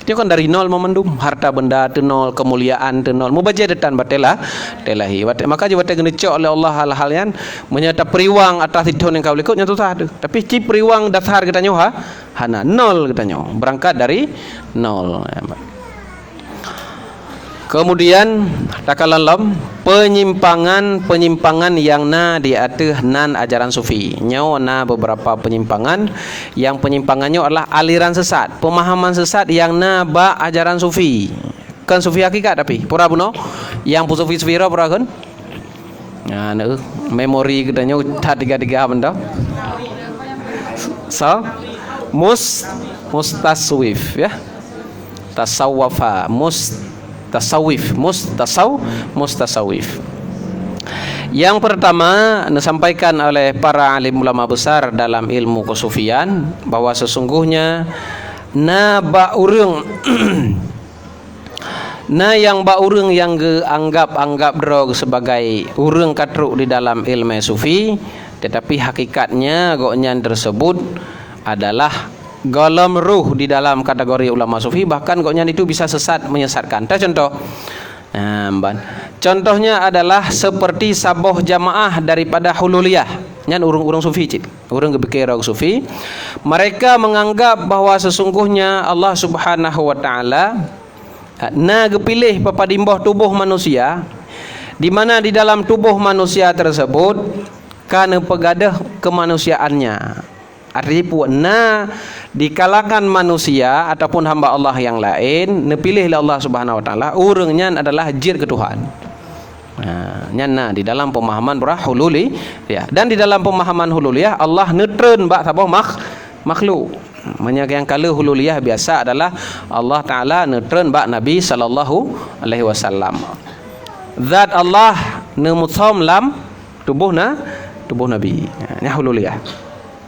dia kan dari nol memandum, harta benda tu nol, kemuliaan tu nol. Mubaja detan batelah telahi. Maka je batal kena cok oleh Allah hal-hal yang menyata periwang atas itu yang kau likutnya tu sah tu. Tapi ci periwang dasar kita nyo hana nol kita nyo. Berangkat dari nol. Kemudian takalallam penyimpangan yang na di atas nan ajaran sufi. Nyawa na beberapa penyimpangan yang penyimpangannya adalah aliran sesat, pemahaman sesat yang na ba ajaran sufi. Kan sufi hakikat tapi pura buno yang sufi sefira pura kan? Nah, memori kita nyo tiga benda. So, mustasawif ya. Tasawwafa mustasawif. Yang pertama disampaikan oleh para alim ulama besar dalam ilmu kesufian bahwa sesungguhnya na ba urang na yang ba urang yang anggap drog sebagai urang katruk di dalam ilmu sufi, tetapi hakikatnya goknyan tersebut adalah golom ruh di dalam kategori ulama sufi, bahkan goknyan itu bisa sesat menyesatkan. Contoh, contohnya adalah seperti saboh jamaah daripada hululiyah. Nyan urung sufi cik, urung gebekira sufi. Mereka menganggap bahwa sesungguhnya Allah Subhanahu wa taala na gepilih papadimbah tubuh manusia, di mana di dalam tubuh manusia tersebut kana pegadah kemanusiaannya. Artinya puana di kalangan manusia ataupun hamba Allah yang lain nepilih Allah Subhanahu wa taala urangnya adalah jir ke Tuhan. Nyana di dalam pemahaman hululi ya, dan di dalam pemahaman hululiyah Allah netren bak sabah makhluk. Yang kala hululiyah biasa adalah Allah taala netren bak Nabi sallallahu alaihi wasallam. Zat Allah nemutsam lam tubuh Nabi. Nya hululiyah.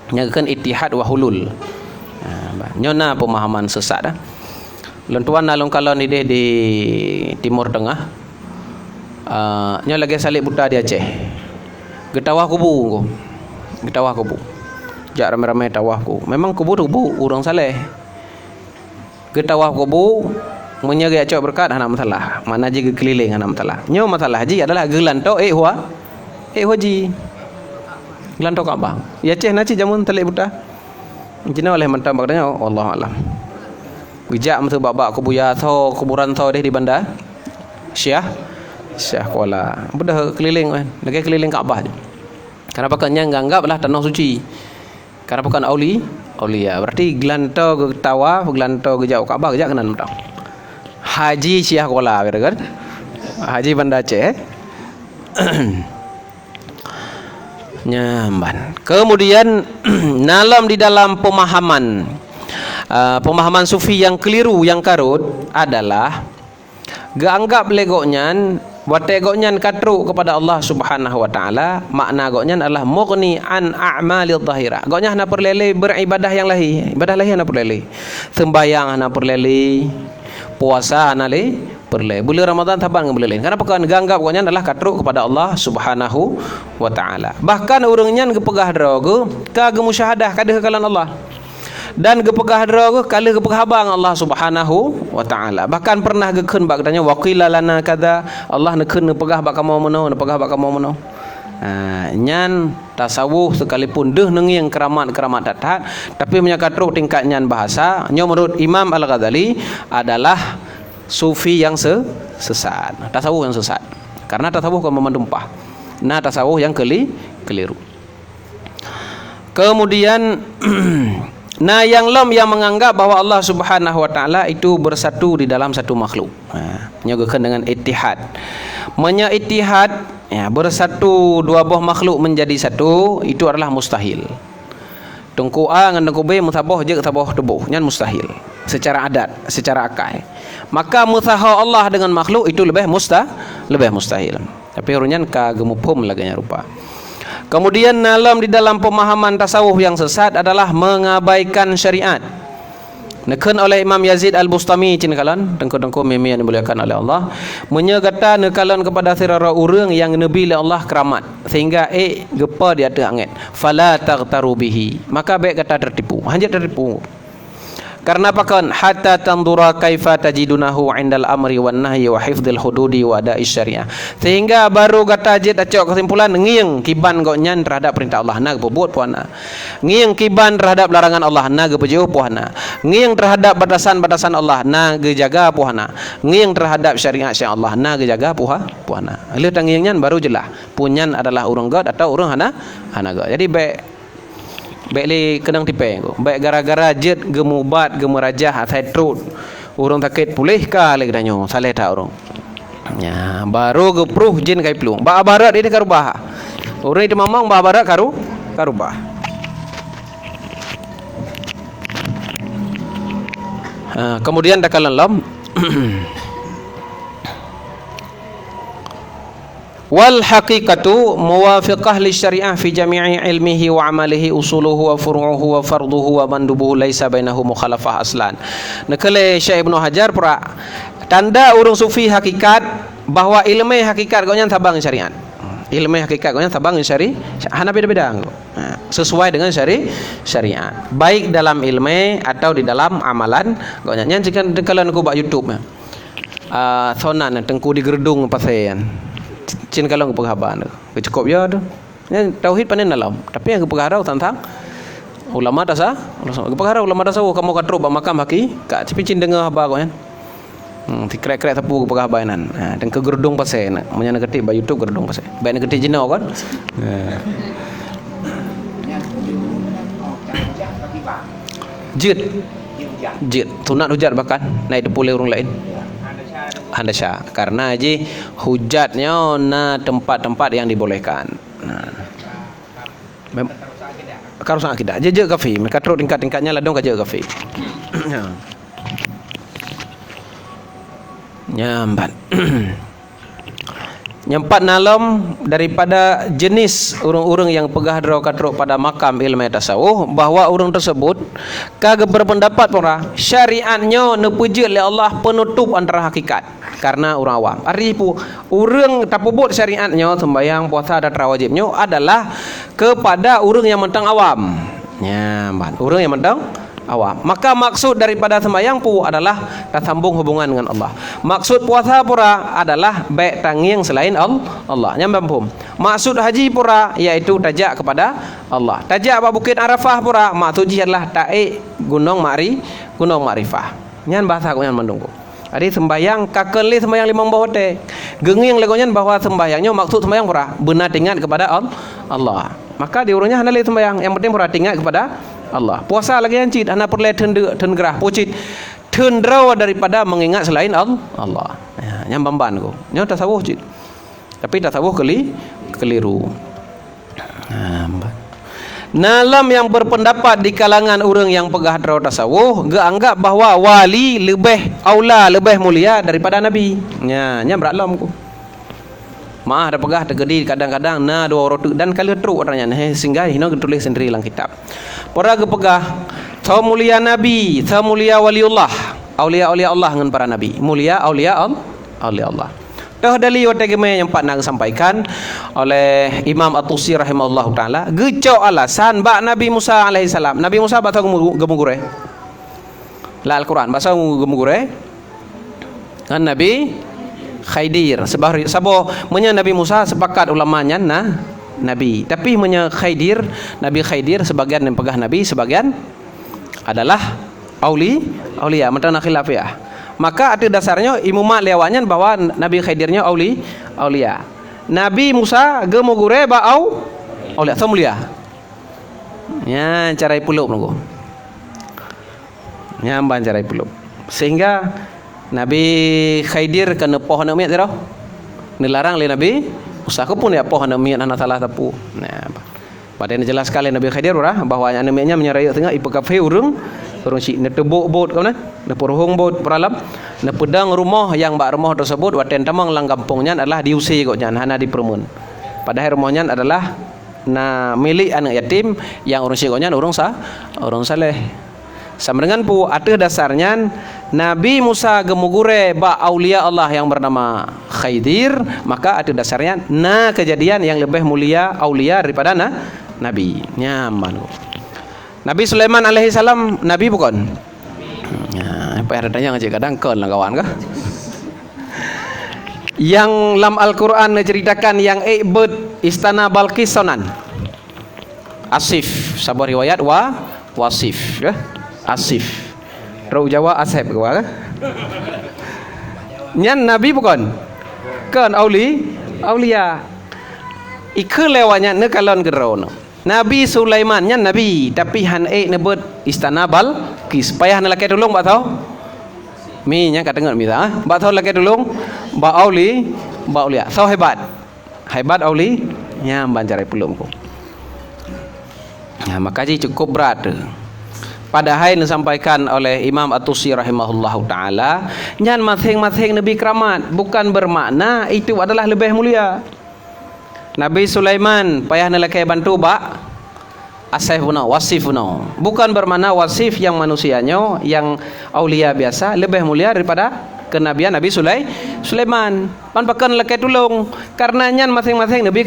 Nyagakan ittihad wa hulul. Nyona pemahaman sesat dah. Lentuan nalung kalau ni deh di Timur Tengah. Nyo lagi salib buta di Aceh. Getawah kubu. Jak ramai-ramai tawah ku. Memang kubu orang saleh. Getawah kubu menyaga acok berkat hana masalah. Mana ji keliling hana masalah. Nyo masalah haji adalah gelanto haji. Gelanto Kaabah. Ya Aceh naci jamun telik buta. Jina oleh mentang bagdanya Allah alam. Gejak masa babak kubuya tho kuburan tho deh di bandar Syah Kuala. Bedah keliling kan. Lagi keliling Kaabah je. Karena pakannya nganggaplah tanah suci. Karena pakan aulia. Berarti gelanto ke tawaf, gelanto ke jauh Kaabah gejak kanan mentang. Haji Syah Kuala kan. Haji bandar Aceh. Nyamban. Kemudian di dalam pemahaman sufi yang keliru yang karut adalah ganggap legoknyan wate goknyan katru kepada Allah Subhanahu wa taala. Makna goknyan adalah mughni an a'malil zahirah. Goknyan hana perlele beribadah yang lahi. Ibadah lahi hana perlele. Sembahyang hana perlele. Puasa hana perle. Bulan Ramadan taban ngebelelin. Karena pekan ganggap goknyan adalah katruk kepada Allah Subhanahu wa taala. Bahkan urangnya gepegah drogo ka gemusyahadah kadah kalan Allah. Dan gepegah drogo kala gepegah bang Allah Subhanahu wa taala. Bahkan pernah gekeun bak tanya waqila lana kada. Allah nekeun nepegah bak kamau meno, nyan tasawuf sekalipun deh nengiang keramat datat, tapi menyakatruk tingkat nyan bahasa nyo menurut Imam Al-Ghazali adalah sufi yang sesat, tasawuf yang sesat. Karena tasawuf kan memandumpah. Nah tasawuf yang keliru. Kemudian Nah, yang lam yang menganggap bahwa Allah Subhanahu wa taala itu bersatu di dalam satu makhluk. Menyebutkan dengan ittihad. Ittihad bersatu dua buah makhluk menjadi satu itu adalah mustahil. Tengku A dengan tengku B mutabah je tabah tubuh, nyan mustahil. Secara adat, secara akal. Maka musaha Allah dengan makhluk itu lebih mustahil. Tapi orangnya kagemupum laganya rupa. Kemudian di dalam pemahaman tasawuf yang sesat adalah mengabaikan syariat. Nekan oleh Imam Yazid Al-Bustami cinkalan tengku-tengku mimi yang dimuliakan oleh Allah, menyegata nekalan kepada sirara urang yang nabi oleh Allah keramat sehingga gepa di atas angin. Fala taghtaru bihi. Maka baik kata tertipu. Hanya tertipu. Karena pakan hatta tandura kaifa tajidunahu indal amri wan nahyi wa hifdzil hududi wa ada'is syariah. Sehingga baru kata jid acok kesimpulan ngieng kiban kau nyan terhadap perintah Allah na berbuat puana. Ngieng kiban terhadap larangan Allah na berjauh puana. Ngieng terhadap batasan-batasan Allah na gejaga puana. Ngieng terhadap syariat Allah na gejaga puana. Lalu tangieng nyan baru jelah punyan adalah urang god atau urang hana god. Jadi baik li kenang tipe ko. Baik gara-gara jet gemubat gemerajah atai trut. Urang takit pulih ka le danyo saleh ta urang. Ya, baru gepruh jin kai plung. Ba barat ini karubah. Urang itu mamang ba barat karubah. Kemudian dakalan lam wal haqiqatu muwafiqah li syariah fi jami'i ilmihi wa amalihi usuluhu wa furu'uhu wa farduhu wa mandubuhu laisa bainahu mukhalafah aslan. Nakale Syekh Ibnu Hajar pura tanda urang sufi hakikat bahwa ilmu hakikat gonya tabang syariat. Ilmu hakikat gonya tabang syari hana beda-beda. Sesuai dengan syariat. Baik dalam ilmu atau di dalam amalan gonya nyan cikan dekalan ku bak YouTube. Sonan tengku di gerdung pasean. Cin kalau penghaban tu cukup ya tu. Tauhid panen dalam. Tapi yang kepengarau tentang ulama dasar, kepengarau ulama dasar kamu katru ba makam haki, kak cipi cin dengar apa kau kan. Ti krek-krek tapu kepengabanan. Dan ke gerdung pasen, menyana ketik ba YouTube gerdung pasen. Baik ketik jina kan. Jid tunat hujat bahkan naik depulai orang lain. Handasya karena aja hujatnya tempat-tempat yang dibolehkan. Kalau sangat kita aja kafi, mereka terus tingkat-tingkatnya ladong aja kafi. Nyambat. Nyempat nalam daripada jenis urang-urang yang pegah draw katruk pada makam ilmu tasawuf bahwa urang tersebut kagak berpendapat pora syariatnya nepuji oleh Allah penutup antara hakikat karena urang awam. Arifu urang tapubut syariatnya sembahyang puasa dan rawajibnya adalah kepada urang yang mentang awam. Nyambat. Urang yang mentang awam. Maka maksud daripada sembahyang pu adalah tersambung hubungan dengan Allah. Maksud puasa pura adalah baik tangiang selain Allah. Nyambam pun. Maksud haji pura iaitu tajak kepada Allah. Tajak ba Bukit Arafah pura maksudnya adalah ta'i gunung Ma'rifah. Nyan bahasa ko nyan mendungku. Jadi sembahyang kakeli sembahyang limang bahote. Genging legonyan bahwa sembahyangnya maksud sembahyang pura benar ingat kepada Allah. Maka diurungnya handali sembahyang yang penting pura ingat kepada Allah. Puasa lagi yang cid anak perle tengerah pucit tendraw daripada mengingat selain Allah. Yang bamban ko. Nya tasawuf cid. Tapi tasawuf keliru. Nalam yang berpendapat di kalangan orang yang pegah draw tasawuf anggap bahwa wali lebih aula lebih mulia daripada nabi. Nya beralam ko. Maah ada pegah tergedi kadang-kadang dua orang dan kali teruk orangnya sehingga hino tulis sendiri dalam kitab. Para gepegah tau mulia nabi, tau mulia waliullah, aulia Allah dengan para nabi. Mulia aulia Allah. Dah dalil wategeme yang Pak Nang sampaikan oleh Imam At-Tusi rahimahullahu taala, gecok alasan bak Nabi Musa alaihi salam. Nabi Musa bak gemugure. La Al-Quran bahasa gemugure. Kan Nabi Khaidir sabo menya Nabi Musa sepakat ulamanya nabi tapi menya Nabi Khaidir sebagian yang pegah nabi sebagian adalah aulia mentana khilaf ya. Maka ada dasarnya imuma lewanyan bahwa Nabi Khaidirnya aulia. Nabi Musa gemugure ba aulia mulia. Ya cara puluh nunggu. Nyamban jarai peluk. Sehingga Nabi Khidir kena pohon miat dah. Dilarang oleh Nabi Musa pun ya pohon miat anak salah tapu. Nah, pada ini jelas sekali Nabi Khidir bahawa anak miatnya menyerai tengah ipa kafe urung si ne tebuk bot kau ne peruhung bot peralam ne pedang rumah yang bak rumah tersebut waten tamang lang kampungnya adalah diusir kok jan hana di permun. Padahal rumahnya adalah milik anak yatim yang urung sikoknya urung saleh. Sama dengan pu ada dasarnya Nabi Musa gemugure ba aulia Allah yang bernama Khidir, maka ada dasarnya kejadian yang lebih mulia aulia daripada nabi. Nyaman. Nabi Sulaiman alaihi salam nabi bukan? Ya, apa ada yang ngajak kadang kon lah kawan kah? Yang dalam Al-Quran menceritakan yang ikbud istana Balqis sonan Asif, sabar riwayat wasif ya. Asif. Rau Jawa Asif ke nyan nabi bukan? Kan aulia. Ikut lewatnya ne kalon gerono. Nabi Sulaiman nyan nabi tapi han nebut istana Balqis. Payah ne laki tolong bak tahu? Mi nya kat dengar mi ta. Bak tahu laki tolong ba aulia. So hebat auli nya bancarai pelum ko. Nah, maka cukup berat. Padahal disampaikan oleh Imam At-Tusi rahimahullahu taala, nyan masing-masing nabi keramat bukan bermakna itu adalah lebih mulia. Nabi Sulaiman payah nelakai bantu bak asif puno, wasif puno. Bukan bermakna wasif yang manusianya yang aulia biasa lebih mulia daripada kenabian Nabi Sulaiman. Pan pakan lekai tulung karena nyan masing-masing nabi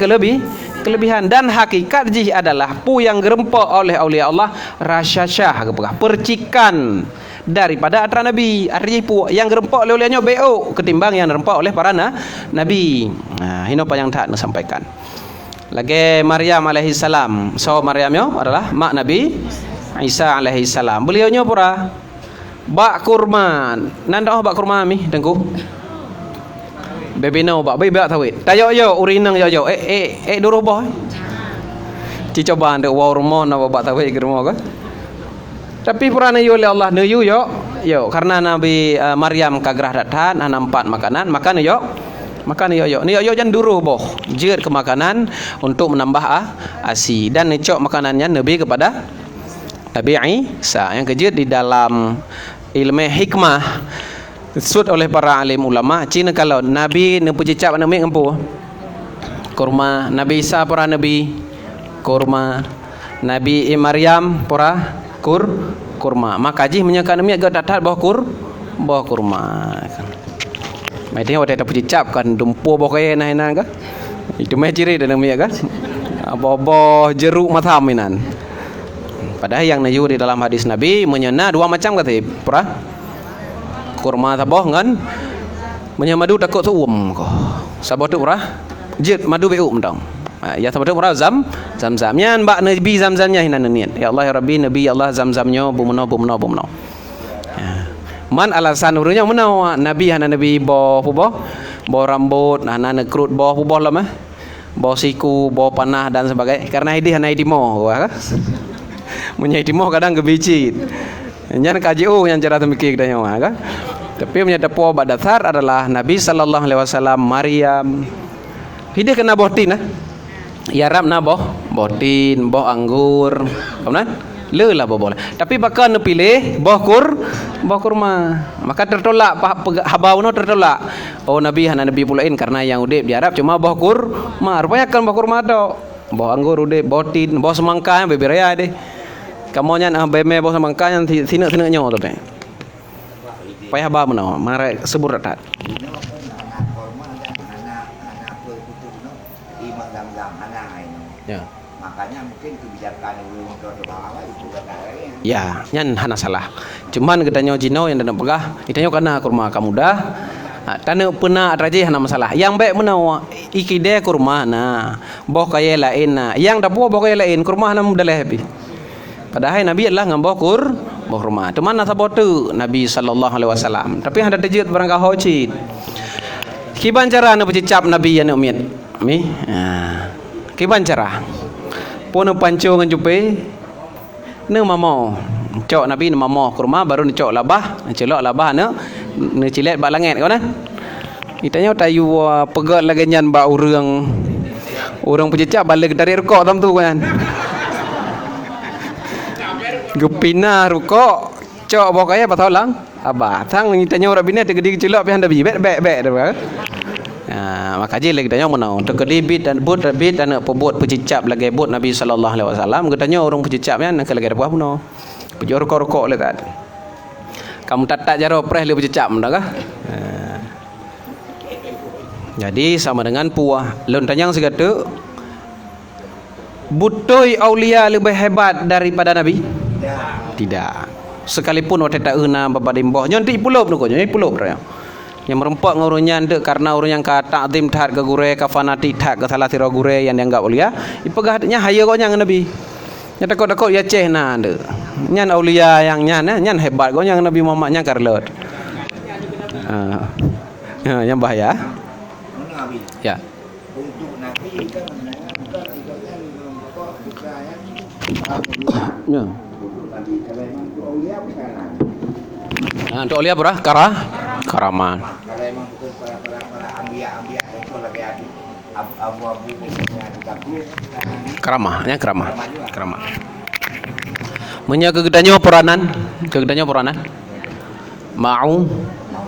kelebihan dan hakikat jih adalah pu yang gerempok oleh aulia Allah rasyashah percikan daripada atra nabi. Artinya pu yang gerempok oleh aulianya beo ketimbang yang gerempok oleh para nabi. Nah, ini apa yang tak disampaikan. Lagi Maryam alaihi salam. So Maryamnya adalah mak Nabi Isa alaihi salam. Beliaunya pura bak kurma. Nanda bak kurma mi dengku. Bebino bak bebak tawit. Tayo yo urinang yo. Duruh boh. Ci coba ande wa rumah na bak tawit ke rumah ka. Tapi purana yo oleh Allah ne yo karena Nabi Maryam kagrah datan nampak makanan makan yo. Makan yo. Ni yo jan duruh boh. Jeut ke makanan untuk menambah asi dan necok makanannya Nabi kepada Nabi Isa yang kejut di dalam ilmu hikmah disebut oleh para alim ulama Cina kalau Nabi nempu cicap nama empu kurma, Nabi Isa para nabi kurma, Nabi Maryam para kurma. Maka ji menyakan nama agak datat bawah kurma. Mai dia waktu tak cicap kan dumpu bawah kaya nah kan. Itu mai ciri dalam nama kan. Bawah jeruk mataminan. Padahal yang nayu di dalam hadis Nabi menyena dua macam kata pra kurma taboh kan menyamadu takut suum ko sabot tu pra jet madu beu mendang ya sabot tu pra zam-zamnya mbak nabi zam-zamnya hinan niat ya Allah ya Rabbi nabi Allah zam-zamnya bumno man alasan urunya menawa nabi hana nabi bo rambut hana nekrut bo lah bo siku bo panah dan sebagainya karena ini hana idimo menyai timo kadang gebicit nyan KJU yang cara temikir dan yang kan tapi menyata po badasar adalah Nabi sallallahu alaihi wasallam Maryam hidih kena botin ya rab na botin boh anggur kemudian lelah boleh tapi bakal pilih boh kurma maka tertolak habau no tertolak oh Nabi hana Nabi pulain karena yang udip di Arab cuma boh kurma rupanya kan boh kurma do boh anggur udip botin boh semangka yang beberaya deh kamu nyan beme bos mangka yang sini nyo tu be. Payah ba menawa mare sebur tat. Ya. Makanya mungkin kebijakan ya, nyan hana salah. Cuman katanya jino yang dana pegah, itanya kana kurma kamu dah. Tana pernah raja hana masalah. Yang baik menawa ikide kurma na. Boh kaya lain na. Yang dapo boh kaya lain kurma hana mudah happy. Padahal Nabi adalah ngambah kurma. Teman nasabot tu Nabi sallallahu alaihi wasallam. Tapi ada terjut barang kau cit. Kiban cara nak bercicap Nabi yang umiat. Mi. Kiban cara. Pun pancu ngan jupe. Ne mamau. Cok Nabi mamah ke rumah baru cok labah, celok labah ne cilet bak langit kau nah. Itanya tayu pegat lagi nyan bak orang pejecap balik dari rukuk tam tu kan. Gepina rukuk cok bawa kaya patau lang. Abah tang itanya orang bina tegedi celok pi handa bi bet dah. Maka je lagi tanya mana tegedi bit dan bot bit dan pebot pejecap lagi bot Nabi sallallahu alaihi wasallam katanya orang pejecap kan lagi ada apa puno. Pejor rukuk le tak. Kamu tak jaro preh le pejecap dah kah? Jadi sama dengan puah. Lon tanyang segala butoi aulia lebih hebat daripada Nabi? Tidak. Sekalipun waktu tak una bapa dimboh nyonti pulup tu nyonti pulup dah. Yang merempak ngurunnya ndek karena urun yang ka takzim tat ke gure ka fanatik tat ke salah tira gure yang dianggap aulia. Ipegah nya haya kau nyang Nabi. Nya takut-takut ya ceh na ndek. Nyan aulia yang nyan hebat kau yang Nabi Muhammad nya karlot. Yang bahaya. Ya. Untuk Nabi kan bukan ibaratnya merokok bukan Ya. Nabi kalau memang untuk aulia bukan. Untuk aulia berah karaman. Kalau memang betul para ambiya itu lagi abu-abu tapi Keramah. Menya kegedanyo peranan.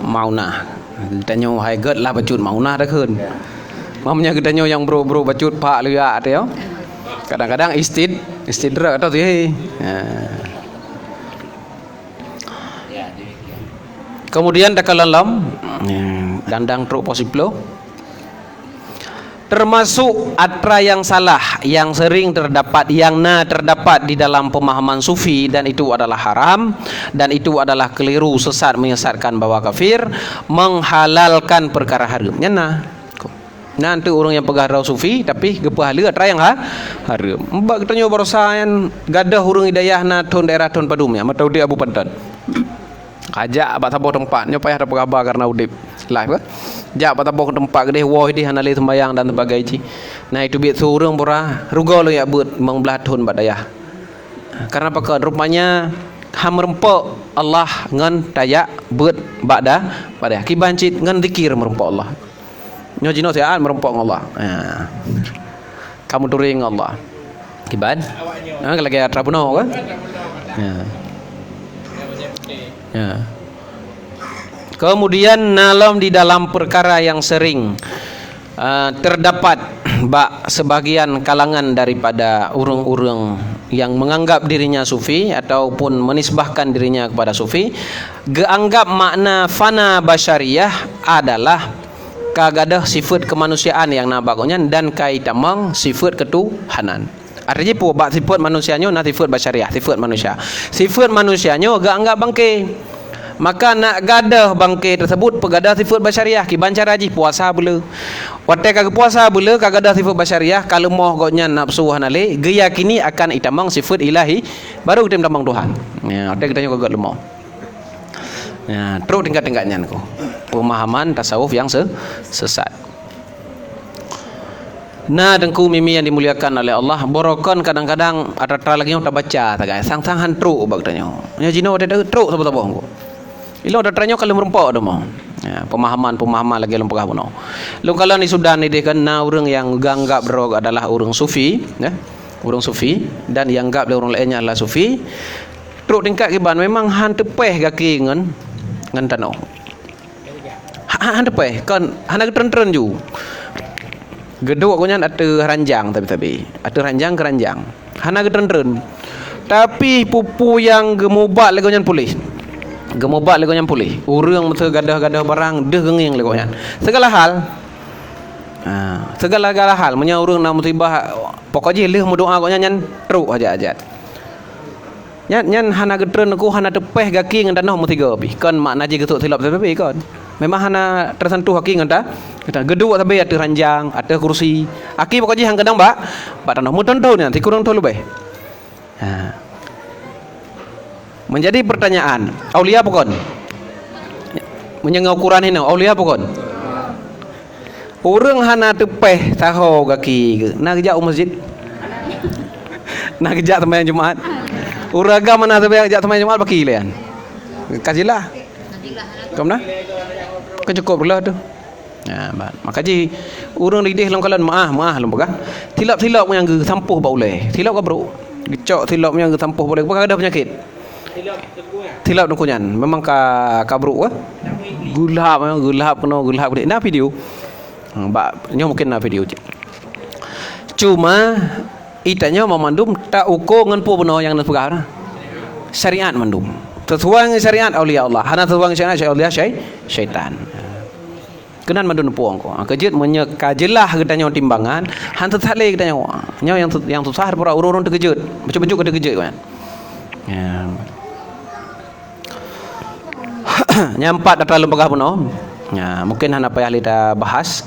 Maunah. Gedanyo hai ged lah bacut maunah dah keun. Mamnya gedanyo yang bro bacut pak liat dia. Kadang-kadang istidra atau tu Kemudian dakalam dandang truk posiplo termasuk atra yang salah yang sering terdapat terdapat di dalam pemahaman sufi dan itu adalah haram dan itu adalah keliru sesat menyesatkan bahwa kafir menghalalkan perkara haram nanti orang yang pegang rau sufi tapi gepahala atra yang haram mbak katanya barusan gadah urang hidayah na ton daerah ton padum ya matau dia Abu Pantan ajak abak tabuh tempatnya payah ada kabar karena udip live kan jak abak tabuh tempat gede wah di hanali sembayang dan sebagainya nah itu biat surung pura rugo lo ya buat mengbelah ton badayah karena apa rupanya ham rempok Allah ngan tayak buat badayah kibancit ngan dikir merempok Allah nyojino siaan merempok Allah kamu turing Allah kiban lagi trabuno kan ya. Kemudian nalam di dalam perkara yang sering terdapat sebagian kalangan daripada urang-urang yang menganggap dirinya sufi ataupun menisbahkan dirinya kepada sufi, geanggap makna fana basyariyah adalah kagadah sifat kemanusiaan yang nabakonya dan kaitamang sifat ketuhanan. Artinya buat sifat manusianya na sifat basyariah, sifat manusia. Sifat manusianya gak anggap bangke. Maka nak gadah bangke tersebut pegadah sifat basyariah ki bancar haji puasa bela. Wate kagak puasa bela kagadah sifat basyariah kalau moh gotnya nafsu hanale geyakini akan itamang sifat ilahi baru kita tamang Tuhan. Ya, wate kita kagak lemah. Ya, terus tingkat-tingkatnya ko. Pemahaman tasawuf yang sesat. Nah dengku mimi yang dimuliakan oleh Allah borokon kadang-kadang ada lagi yang tak baca tak guys sang hantru bagtanya nya jino ada truk sebab-sebab ko ilo ada tranyo kalau merempok domo ya pemahaman lagi lempegah puno lu kalau ni Sudan ni dia kan urang yang ganggap berog adalah urang sufi ya urang sufi dan yang anggap urang lainnya adalah sufi truk tingkat kiban memang han tepeh kaki ngan tano han tepeh kan han tren-tren ju geduk aku ada ranjang tapi ada ranjang keranjang hana gedren tapi pupu yang gemobat lagi nyan pulih urang mesti gadah barang deh genging lagi nyan segala hal menya urang nak musibah pokoknya leh mu doa aku nyan truk aja nyan hana gedren aku hana tepeh gaki ngan tanah mu tiga pi kan makna je getuk silap tapi kan memang hana tersentuh haki nganta geduk tapi ada ranjang ada kursi aki pokoknya hang kadang mbak tanah mu tentu nanti kurang tahu lebih menjadi pertanyaan aulia pokon menyengau ukuran ini aulia pokon urang hana tepeh tahu kaki nak kerja masjid nak kerja sembahyang Jumaat Uraga mana tu ajak teman Jumaat bagi lian. Kajilah. Kamu nak? Kecukup lah tu. Maka ji urang lidih long kalan maah long pegah. Tilap-tilap yang ge tampuh ba uleh. Tilap ka bro. Dicok tilap yang ge tampuh boleh. Bukan ada penyakit. Tilap dengkunyan. Memang ka bro gulap kena gulap gede. Nah video. Nyo mungkin na video je. Cuma itanya memandum tak ukur ngan pu benar yang nak pegah. Syariat mandum. Tertuang syariat aulia Allah. Hana tertuang syariat aulia syaitan. Kenan mandun puang ko. Kejut menyekajelah katanya timbangan, hantu tale katanya. Nyo yang susah pura urun terkejut. Baju-baju ke terkejut kan. Ya. Nyampat dalam pegah puno. Ya, mungkin hana payah kita bahas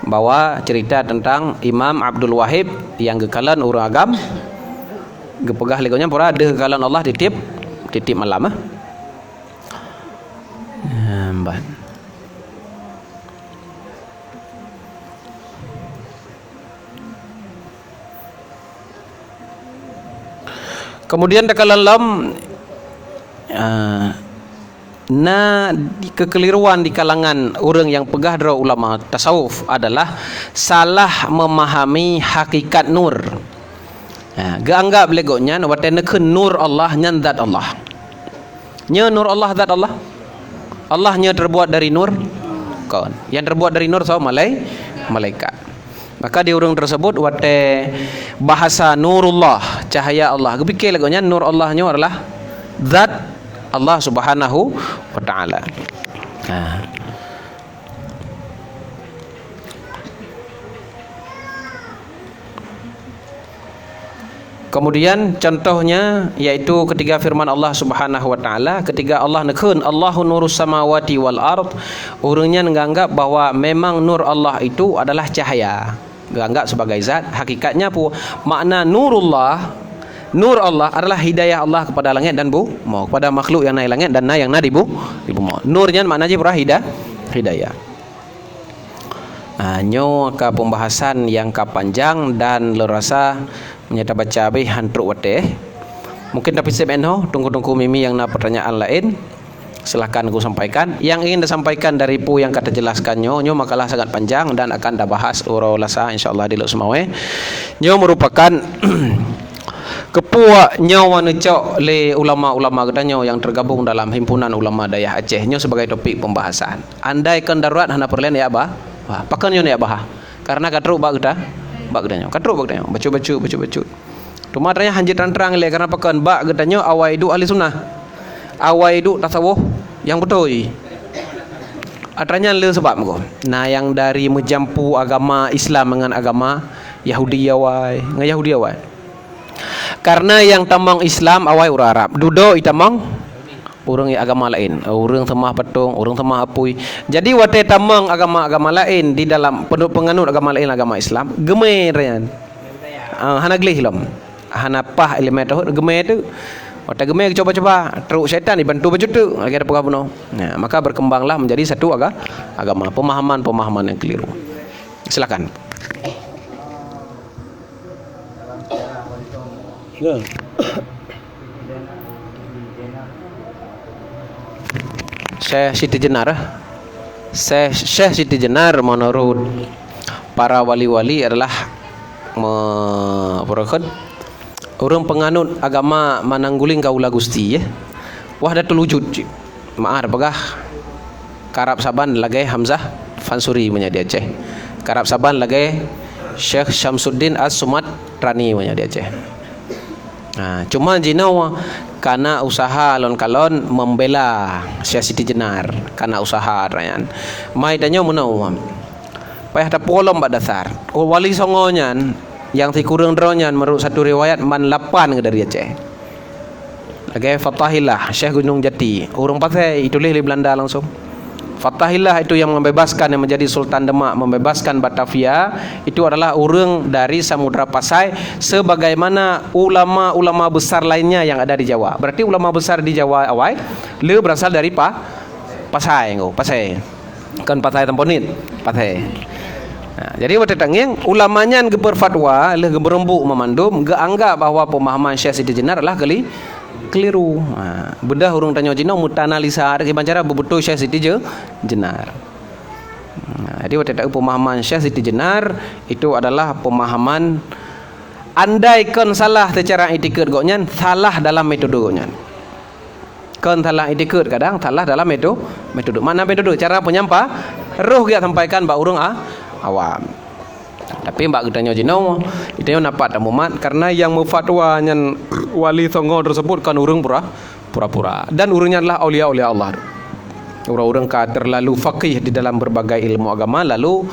bahwa cerita tentang Imam Abdul Wahid yang gekalan urang agam gepegah legonya pura ada gekalan Allah titip malam kemudian dekalan kekeliruan di kalangan orang yang pegah dara ulama tasawuf adalah salah memahami hakikat nur. Geanggap legonya watena nur Allah nyan zat Allah. Nya nur Allah zat Allah. Allah nya terbuat dari nur. Kawan. Yang terbuat dari nur sama malaikat. Maka di orang tersebut wate bahasa nurullah, cahaya Allah. Kepikir legonya nur Allah nya adalah zat Allah Subhanahu wa taala. Kemudian contohnya yaitu ketika firman Allah Subhanahu wa taala, ketika Allah nekeun Allahu nurus samawati wal ard, orangnya menganggap bahwa memang nur Allah itu adalah cahaya. Menganggap sebagai zat, hakikatnya pun makna nurullah, nur Allah adalah hidayah Allah kepada langit dan bumi, kepada makhluk yang naik langit dan yang naik di bumi. Nurnya maknanya pura hidayah. Nyo ke pembahasan yang panjang dan lo rasa menyata baca be hantruk wate. Mungkin tapi sebenho tunggu mimi yang nak pertanyaan lain. Silahkan aku sampaikan. Yang ingin disampaikan dari pu yang kata jelaskan nyo makalah sangat panjang dan akan dah bahas uro lasa insyaallah di lo semawe. Nyo merupakan kepuak nyawa necok le ulama-ulama katanya yang tergabung dalam himpunan ulama Dayah Aceh nyo sebagai topik pembahasan. Andai kan darurat hana perlen ya bah. Wah, pakan nyo ya bah. Karena katruk bak katanya. Katruk bak katanya. Bacu. Cuma tanya hanjit terang le karena pakan bak katanya awai du ahli sunnah. Awai du tasawuf yang betul. Atranya le sebab ko. Nah, yang dari menjampu agama Islam dengan agama Yahudi awai, dengan Yahudi awai. Karena yang tamang Islam awai orang Arab, dudo itamang orang agama lain, orang temah patung, orang temah apui. Jadi wate tamang agama-agama lain di dalam penganut agama lain agama Islam, gemer yan. Hana glih hilam. Hana pah elemen tu gemer tu. Wate gemer coba-coba teruk syaitan dibantu baju tu. Lagi ada pegah penuh. Nah, maka berkembanglah menjadi satu agama, pemahaman yang keliru. Silakan. Syekh Siti Jenar menurut para wali-wali adalah orang penganut agama Manangguling Kaula Gusti ya. Wahdatul wujud. Maaf pegah Karab Saban lagi Hamzah Fansuri menjadi Aceh. Karab Saban lagi Syekh Syamsuddin As-Sumatrani menjadi Aceh. Cuma jinau karena usaha alon-kalon membela Syekh Siti Jenar karena usaha rayan. Mai tanya menau. Payah ada polom pada dasar. Wali songonyan yang tikurang dronyan menurut satu riwayat man 8 dari Aceh. Lagi Fatahillah Syekh Gunung Jati. Orang pakai ditulis di Belanda langsung. Fatahillah itu yang membebaskan, yang menjadi Sultan Demak, membebaskan Batavia, itu adalah orang dari Samudra Pasai sebagaimana ulama-ulama besar lainnya yang ada di Jawa. Berarti ulama besar di Jawa awal le berasal dari Pasai. Kan Pasai Temponit, Pasai. Jadi waktu tanging ulamanya berfatwa le berembuk memandum anggap bahwa pemahaman Syekh Siti Jenar adalah keliru. Bedah urung tanya jino mutanalisa ada gimana cara bebetul Syekh Siti Jenar. Jadi waktu tahu pemahaman Syekh Siti Jenar itu adalah pemahaman andaikan salah secara etikad goknya, salah dalam metode goknya. Kan salah etikad kadang salah dalam metode. Mana metode? Cara penyampa roh dia sampaikan ba urang awam. Tapi mbak kitanya jino itu napat amumat karena yang memfatwa nyan wali songo tersebut kan urang pura-pura dan urangnya adalah aulia Allah. Orang-orang terlalu faqih di dalam berbagai ilmu agama lalu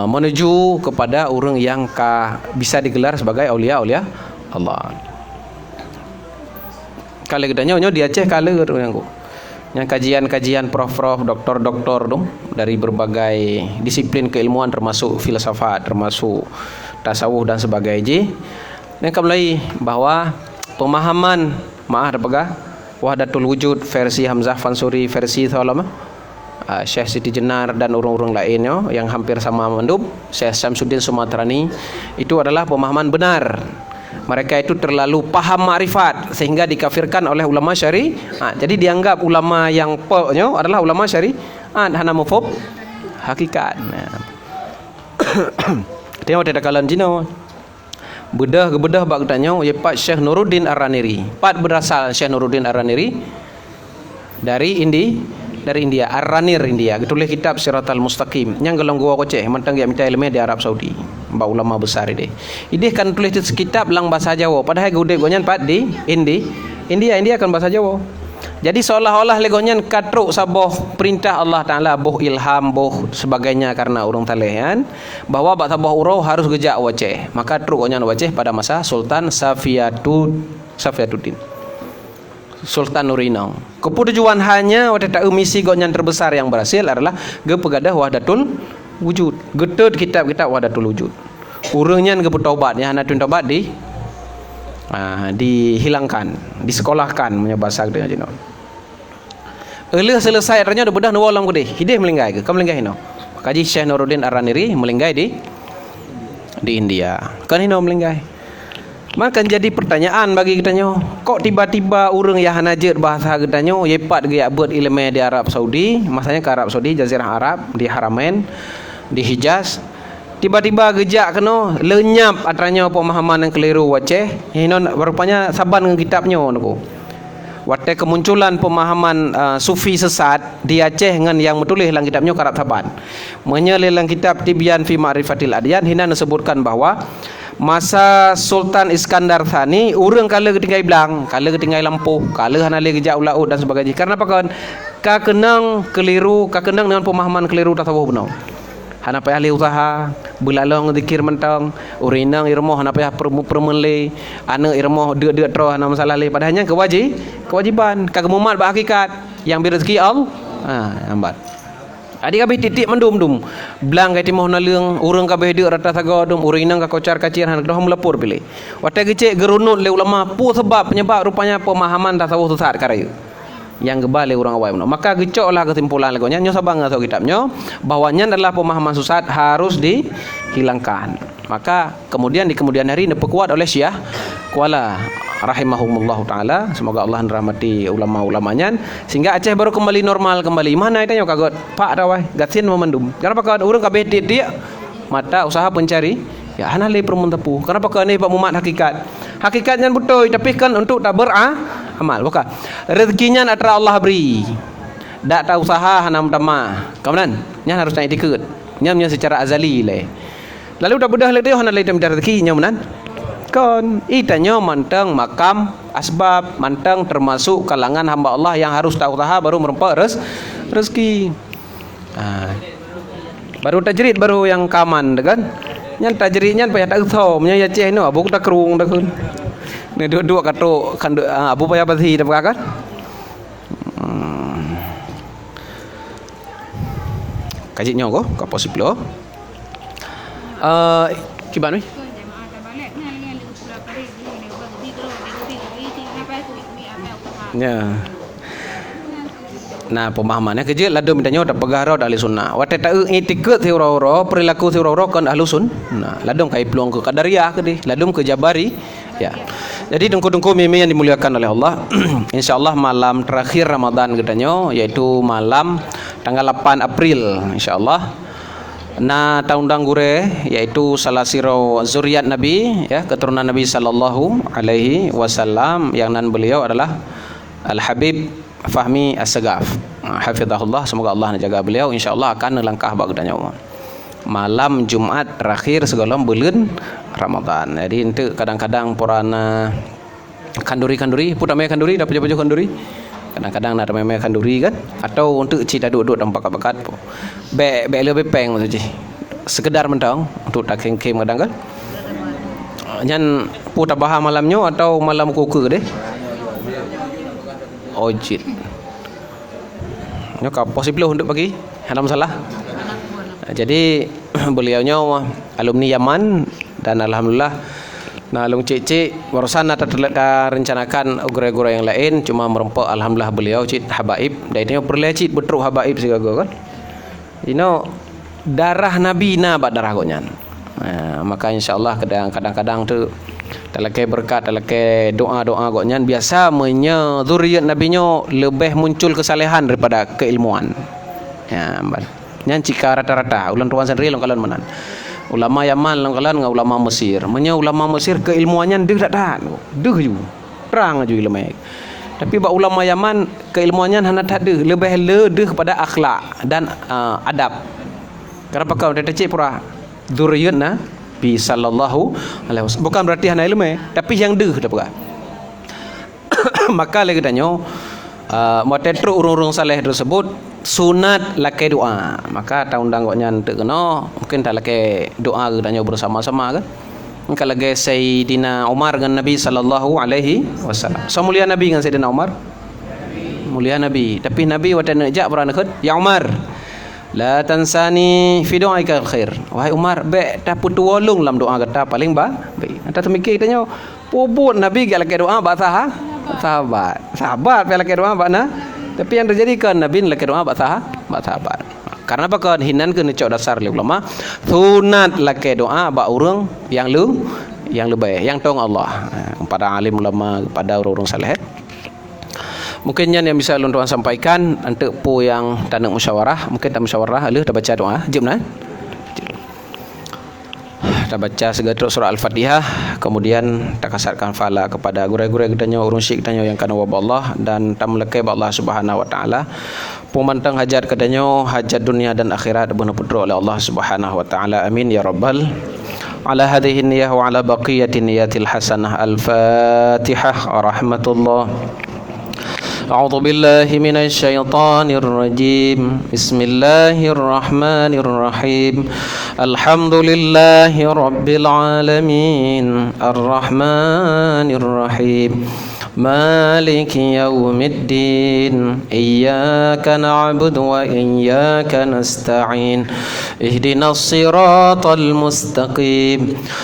menuju kepada orang yang bisa digelar sebagai aulia Allah. Kalau kitanya di Aceh kalau yang kajian-kajian prof-prof, doktor-doktor dong dari berbagai disiplin keilmuan termasuk filsafat, termasuk tasawuf dan sebagainya. Yang kembali bahwa pemahaman wahdatul wujud versi Hamzah Fansuri versi Thalama Syekh Siti Jenar dan orang-orang lainnya yang hampir sama mendub Syekh Syamsuddin Sumatrani itu adalah pemahaman benar. Mereka itu terlalu paham ma'rifat sehingga dikafirkan oleh ulama syariat. Jadi dianggap ulama yang adalah ulama syariat hana mufhum hakikat. Tengok ada kalan jino. Bedah bak tanya Pak Syekh Nuruddin Ar-Raniri. Pat berasal Syekh Nuruddin Ar-Raniri dari India, Ar-Ranir India. Tulis kitab Siratal Mustaqim. Yang gelong gua koceh mentang dia minta ilmu di Arab Saudi. Mbak ulama besar ini. Ini kan tulis kitab lang bahasa Jawa. Padahal gudeg gonyan pat di India kan bahasa Jawa. Jadi seolah-olah legonyan katruk saboh perintah Allah Taala, boh ilham, boh sebagainya karena urung talehan bahwa bak saboh urau harus gejak waceh. Maka truk gonyan waceh pada masa Sultan Safiatuddin. Sultan Nurinong. Keputujuan hanya waktu tak misi gonyan terbesar yang berhasil adalah pegadah wahdatul wujud. Getut kitab-kitab wahdatul wujud. Urangnya taubat ya hana taubat dihilangkan, disekolahkan punya bahasa dengan jino. Selesai artinya dah bedah nuwalang gede. Hidih melinggai ke? Kamu melinggai hino. Kaji Syekh Nuruddin Ar-Raniri melinggai di India. Kan hino melinggai. Maka jadi pertanyaan bagi kita nyo, kok tiba-tiba urang yang hanajer bahasa kita nyo yepat gaya buat ilmu di Arab Saudi, masanya ke Arab Saudi, Jazirah Arab, di Haramain, di Hijaz. Tiba-tiba gejak kena lenyap atranya pemahaman yang keliru waceh. Hino rupanya saban dengan kitabnya niku. Waktu kemunculan pemahaman sufi sesat di Aceh dengan yang menulis dalam kitabnya karap saban. Menyelil dalam kitab Tibyan fi Ma'rifatil Adyan hina disebutkan bahwa masa Sultan Iskandar Thani urang kala ketinggai belang, kala ketinggai lampuh, kala hana le gejak ulaut dan sebagainya. Karena apa kan? Kakenang keliru, kakenang dengan pemahaman keliru tasawuf benar. Hana payah li usaha, belalong zikir mentang, urinang irmoh hana payah permenle, ana irmoh deuk-deuk tro hana masalah le. Padahalnya kewajiban, kagemumat ba hakikat yang birezeki Allah. Ambat. Adik kabeh titik mendum-dum. Belang kai timoh na leung, urang kabeh deuk rata saga dum, urinang ka kocar kacir hana dah melepur pilih. Waktu gecek gerunut le ulama pu sebab penyebab rupanya pemahaman tasawuf sesat karaya. Yang gebal orang awam. Maka gecoklah kesimpulan lagunya nyo sabang atau kitabnya bahwanya adalah pemahaman sesat harus dihilangkan. Maka kemudian di kemudian hari diperkuat oleh Syekh Kuala rahimahumullah taala, semoga Allah merahmati ulama-ulamanya sehingga Aceh baru kembali normal kembali. Mana itu kagot Pak Rawai gatsin memendum. Kenapa kawan urang kabeh dia mata usaha pencari ya hana le permun tepu. Kenapa kawan ni Pak Muhammad hakikatnya betul tapi kan untuk tak amal bukan rezekinya antara Allah beri tak tahu usaha hanam tamah kemudian nya harus naik dikut nya secara azali le lalu dah bedah le dia hana le tam rezeki nya menan kon itanya mantang makam asbab mantang termasuk kalangan hamba Allah yang harus tahu usaha baru merempak rezeki baru tajrid baru yang kaman kan nya tajridnya payah tak tahu nya ya ceh no abu tak kerung dah kun ni dua kato kan abu payah basi dah kan kajinya ko ka possible kiban ni ya nah pemahamannya kecil ladum ditanya tak pegaro ahli sunnah wate tak etikut teoro perilaku teoro kan ahli sunnah ladum kai peluang ke qadariyah ke di ladum ke jabari Ya. Jadi dengku-dengku mimi yang dimuliakan oleh Allah, insyaallah malam terakhir Ramadan katanya, yaitu malam tanggal 8 April insyaallah. Na taundang gure yaitu salah siro zuriat Nabi, ya, keturunan Nabi sallallahu alaihi wasallam, yang nan beliau adalah Al Habib Fahmi As-Sagaf. Hafizahullah, semoga Allah menjaga beliau, insyaallah akan langkah bak katanya malam Jumat terakhir segala bulan Ramadan. Jadi itu kadang-kadang porana kanduri-kanduri, putar maya kanduri, dapat jauh kanduri. Kadang-kadang nak maya kanduri kan, atau untuk cita duduk dan bakat-bakat. Be lebih peng tu je. Sekedar mentang untuk tak kem kadang kan. Nyan putar bahar malamnya atau malam kuku deh. Ojit. Nyo ka possible untuk bagi, ada masalah. Jadi beliaunya alumni Yaman dan alhamdulillah nah long cik barusan ada rencanakan guru-guru yang lain, cuma merempak alhamdulillah beliau cik habaib dan ini perlu cik betruk habaib segala kan. Darah Nabi na bak darah gonyan. Maka insyaallah kadang-kadang tu talakai berkat, talakai doa-doa gonyan biasa zuriat nabinya lebih muncul kesalehan daripada keilmuan. Ya, nyan cika rata-rata ulan ruan sendiri long kalon menan. Ulama Yaman long kalon dengan ulama Mesir. Ulama Mesir keilmuannya deh tak dah. Deh ju. Terang ju ilmu. Tapi bak ulama Yaman keilmuannya hana tak deh, lebih deh kepada akhlak dan adab. Kenapa kau dah cik pura zuriat Nabi sallallahu alaihi wasallam. Bukan berarti hana ilmu, tapi yang deh dah pura. Maka lagi tanya motetro urung-urung saleh tersebut sunat lakai doa. Maka tahun danggoknya untuk kena mungkin tak lakai doa katanya bersama-sama kan. Kalau lagi Sayyidina Umar dengan Nabi sallallahu alaihi wasallam. So mulia Nabi dengan Sayyidina Umar. Mulia Nabi. Tapi Nabi waktu nak ajak pernah nakut, ya Umar, la tansani fi du'aika khair. Wahai Umar, baik tak putu wolong dalam doa kata paling baik. Anta temikir katanya, pobot Nabi gak lakai doa ba sahabat pelak doa bakna, tapi yang terjadi kan Nabi lak doa bak sahabat. Karena apa kan hinan ke necok dasar le ulama sunat lak doa bak urang yang lebih yang tong Allah, kepada alim ulama, kepada orang-orang saleh. Mungkin yang bisa tuan sampaikan untuk pu yang tanah musyawarah, mungkin tak musyawarah alih dah baca doa jom nah. Kita baca segala surah Al-Fatihah, kemudian kita kasarkan fala kepada guru-guru katanya urun syik katanya yang kana wab Allah dan tamlekai ba Allah Subhanahu wa taala. Pemantang hajat katanya hajat dunia dan akhirat benar putra oleh Allah Subhanahu wa taala. Amin ya rabbal ala hadhihi niyyah wa ala baqiyati niyyatil hasanah. Al-Fatihah. Rahmatullah. أعوذ بالله من الشيطان الرجيم بسم الله الرحمن الرحيم الحمد لله رب العالمين الرحمن الرحيم مالك يوم الدين إياك نعبد وإياك نستعين اهدنا الصراط المستقيم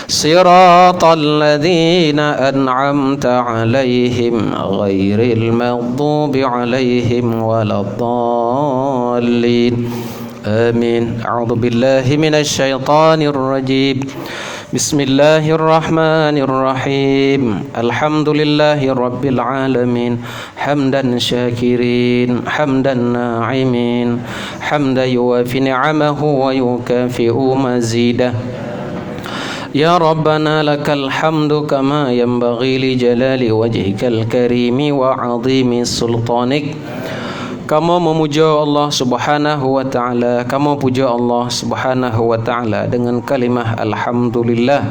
صراط الذين أنعمت عليهم غير المغضوب عليهم ولا الضالين آمين. أعوذ بالله من الشيطان الرجيم بسم الله الرحمن الرحيم الحمد لله رب العالمين حمدا شاكرين حمدا ناعمين حمدا يوافي نعمه ويكافئ مزيده يا ربنا لك الحمد كما ينبغي لجلال وجهك الكريم وعظيم سلطانك. Kamu memuja Allah Subhanahu wa taala, kamu puja Allah Subhanahu wa taala dengan kalimah alhamdulillah,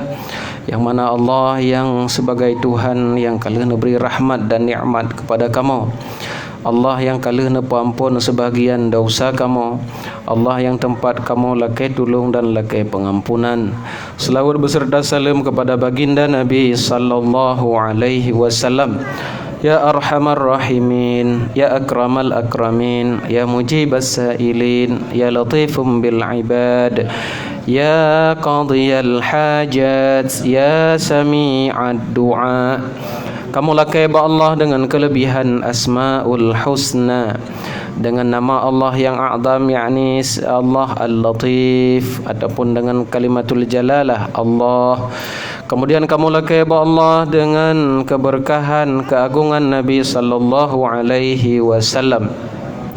yang mana Allah yang sebagai Tuhan yang kalih beri rahmat dan nikmat kepada kamu. Allah yang kalih ampun sebahagian dosa kamu. Allah yang tempat kamu lakai tolong dan lakai pengampunan. Selawat beserta salam kepada baginda Nabi sallallahu alaihi wasallam. Ya Arhamar Rahimin, Ya Akramal Akramin, Ya Mujibas Sa'ilin, Ya Latifum bil Ibad, Ya Qadiyal Hajat, Ya Sami'ad Du'a. Kamu lakai ba Allah dengan kelebihan Asma'ul Husna, dengan nama Allah yang a'zam, yakni Allah Al-Latif, ataupun dengan kalimatul jalalah Allah. Kemudian kamu lakai Allah dengan keberkahan keagungan Nabi sallallahu alaihi wasallam,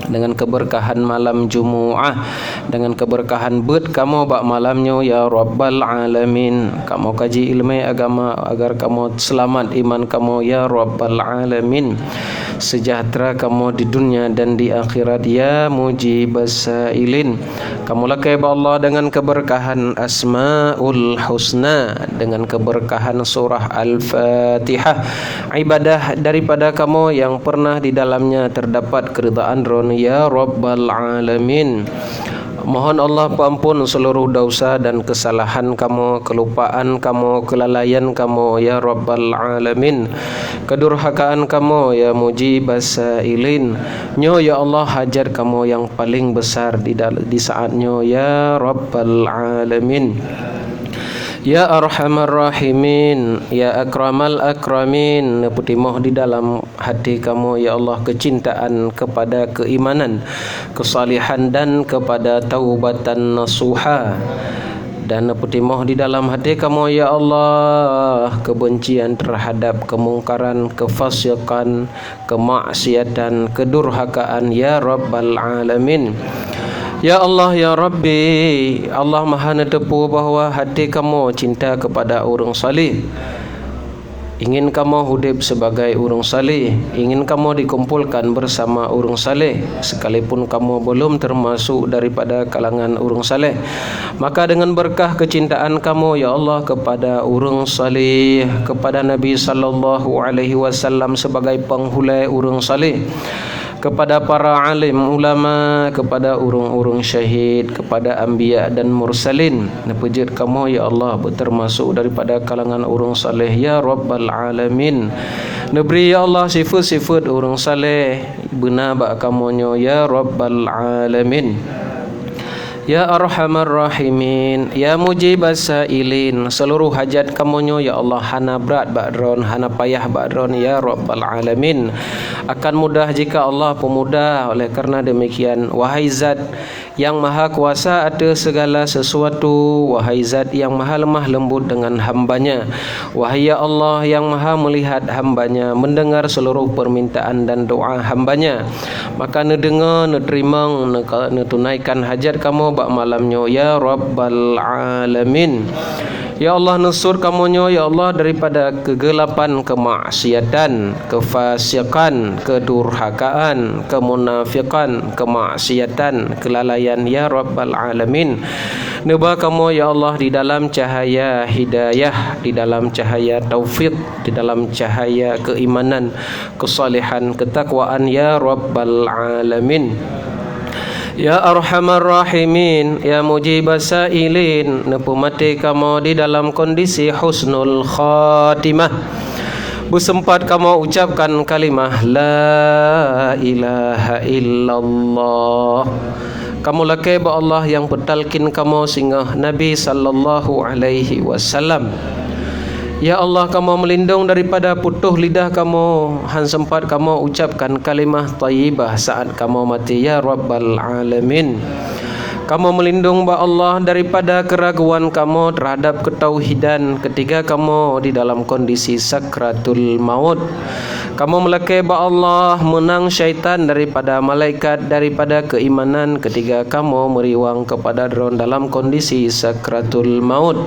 dengan keberkahan malam Jumu'ah, dengan keberkahan bud kamu bak malamnya ya Rabbal Alamin. Kamu kaji ilmu agama agar kamu selamat iman kamu ya Rabbal Alamin. Sejahtera kamu di dunia dan di akhirat ya Mujibas Sailin. Kamu lakai Allah dengan keberkahan Asmaul Husna, dengan keberkahan surah Al-Fatihah, ibadah daripada kamu yang pernah di dalamnya terdapat keridaan ron ya Rabbal Alamin. Mohon Allah pengampun seluruh dosa dan kesalahan kamu, kelupaan kamu, kelalaian kamu ya Rabbal Alamin, kedurhakaan kamu ya Mujibas Sailin. Nyo ya Allah hajat kamu yang paling besar di saatnya ya Rabbal Alamin. Ya Arhamar Rahimin, Ya Akramal Akramin. Putimoh di dalam hati kamu ya Allah kecintaan kepada keimanan, kesalihan dan kepada taubatan nasuha. Dan putimoh di dalam hati kamu ya Allah kebencian terhadap kemungkaran, kefasikan, kemaksiatan, kedurhakaan ya Rabbal Alamin. Ya Allah ya Rabbi, Allah Maha netepu bahawa hati kamu cinta kepada orang salih. Ingin kamu hidup sebagai orang salih, ingin kamu dikumpulkan bersama orang salih, sekalipun kamu belum termasuk daripada kalangan orang salih. Maka dengan berkah kecintaan kamu ya Allah kepada orang salih, kepada Nabi sallallahu alaihi wasallam sebagai penghulai orang salih, kepada para alim ulama, kepada urung-urung syahid, kepada anbiya dan mursalin. Nepujud kamu ya Allah termasuk daripada kalangan urung saleh ya Rabbal Alamin. Neberi ya Allah sifat-sifat urung saleh benar bak kamu ya Rabbal Alamin. Ya Arhamar Rahimin, Ya Mujibas Sailin. Seluruh hajat kamu ya Allah hana berat ba'dron, hana payah ba'dron ya Rabbal Alamin. Akan mudah jika Allah pemudah. Oleh karena demikian, wahai Zat yang maha kuasa atas segala sesuatu, wahai Zat yang maha lemah lembut dengan hambanya, wahai ya Allah yang maha melihat hambanya, mendengar seluruh permintaan dan doa hambanya, maka nedengar, neterima, netunaikan hajat kamu bak malamnya ya Rabbal Alamin. Ya Allah nusur kamunya ya Allah daripada kegelapan, kemaksiatan, kefasikan, kedurhakaan, kemunafikan, kemaksiatan, kelalaian ya Rabbal Alamin. Neba kamu ya Allah di dalam cahaya hidayah, di dalam cahaya taufik, di dalam cahaya keimanan, kesalehan, ketakwaan ya Rabbal Alamin. Ya Arhamar Rahimin, Ya Mujibas Sailin. Nepu mati kamu di dalam kondisi husnul khatimah. Bersempat kamu ucapkan kalimah La ilaha illallah. Kamu lakai ba Allah yang bertalkin kamu singgah Nabi sallallahu alaihi wasallam. Ya Allah kamu melindung daripada putuh lidah kamu, han sempat kamu ucapkan kalimah tayyibah saat kamu mati ya Rabbal Alamin. Kamu melindung ba Allah daripada keraguan kamu terhadap ketauhidan ketika kamu di dalam kondisi sakratul maut. Kamu melekai ba Allah menang syaitan daripada malaikat, daripada keimanan ketika kamu meriwang kepada drone dalam kondisi sakratul maut.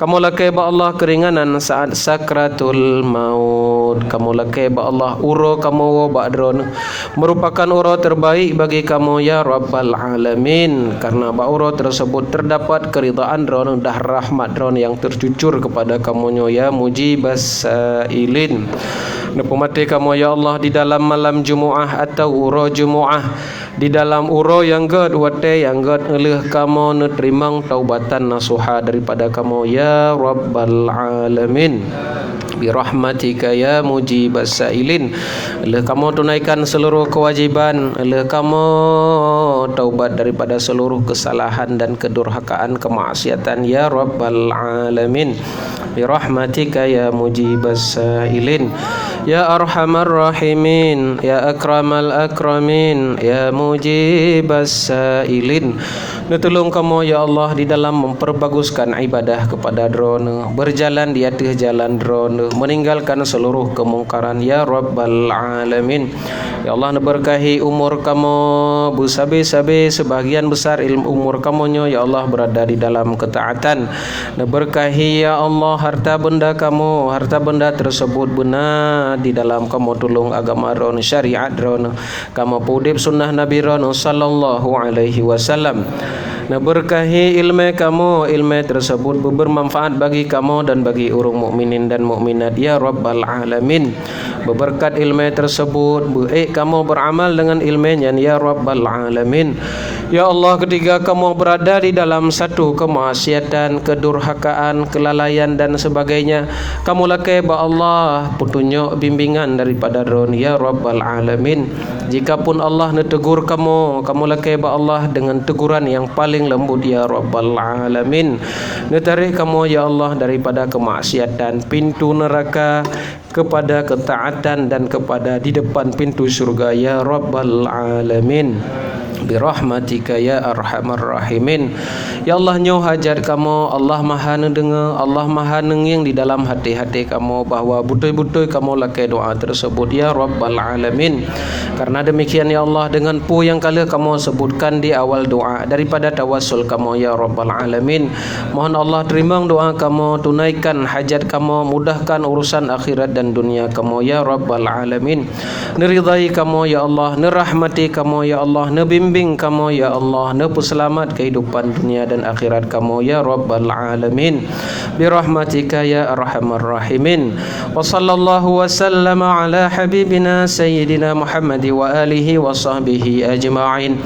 Kamu lekai ba Allah keringanan saat sakratul maut. Kamu lekai ba Allah uro kamu ba drone merupakan uro terbaik bagi kamu ya Rabbal Alamin. Karena ba uro tersebut terdapat keridaan drone dah rahmat drone yang tercucur kepada kamu ya Mujibas Sailin. Nepumati kamu ya Allah di dalam malam Jumu'ah atau uro Jumu'ah, di dalam uro yang gad wate yang gad eleh kamu neterimang taubatan nasuha daripada kamu ya Rabbal Alamin. Birahmatika ya Mujibas Sailin. Eleh kamu tunaikan seluruh kewajiban, eleh kamu taubat daripada seluruh kesalahan dan kedurhakaan, kemaksiatan ya Rabbal Alamin. birahmatika ya mujibas sa'ilin ya arhamar rahimin ya akramal akramin ya mujibas sa'ilin. Tolong kamu ya Allah di dalam memperbaguskan ibadah kepada drone, berjalan di atas jalan drone, meninggalkan seluruh kemungkaran ya Rabbal Alamin. Ya Allah, berkahi umur kamu busabe-sabe sebagian besar ilmu umur kamu ya Allah berada di dalam ketaatan. Berkahi ya Allah harta benda kamu, harta benda tersebut benar di dalam kamu tolong agama drone, syariat drone, kamu pudip sunnah Nabi drone sallallahu alaihi wasallam. Berkahi ilmu kamu, ilmu tersebut bermanfaat bagi kamu dan bagi orang mukminin dan mukminat ya Rabbal Alamin. Berkat ilmu tersebut kamu beramal dengan ilmunya ya Rabbal Alamin. Ya Allah, ketika kamu berada di dalam satu kemaksiatan, kedurhakaan, kelalaian dan sebagainya, kamu lakai ba Allah petunjuk bimbingan daripada drone ya Rabbal Alamin. Jikapun Allah netegur kamu, kamu lakai ba Allah dengan teguran yang paling lembut ya Rabbal Alamin. Netarik kamu ya Allah daripada kemaksiatan, pintu neraka kepada ketaatan dan kepada di depan pintu surga ya Rabbal Alamin. Birahmatika ya arhamar rahimin. Ya Allah, nyo hajat kamu, Allah maha mendengar, Allah maha nenging di dalam hati-hati kamu bahawa betul-betul kamu lakai doa tersebut ya Rabbal Alamin. Karena demikian ya Allah, dengan pu yang kala kamu sebutkan di awal doa daripada tawassul kamu ya Rabbal Alamin, mohon Allah terima doa kamu, tunaikan hajat kamu, mudahkan urusan akhirat dan dunia kamu ya Rabbal Alamin. Neridai kamu ya Allah, nerahmati kamu ya Allah, bimbing kamu ya Allah, selamat kehidupan dunia dan akhirat kamu ya Rabbal Alamin. Birahmatika ya arhamar rahimin. Wa sallallahu wa sallama ala habibina sayyidina Muhammad wa alihi wa sahbihi ajma'in.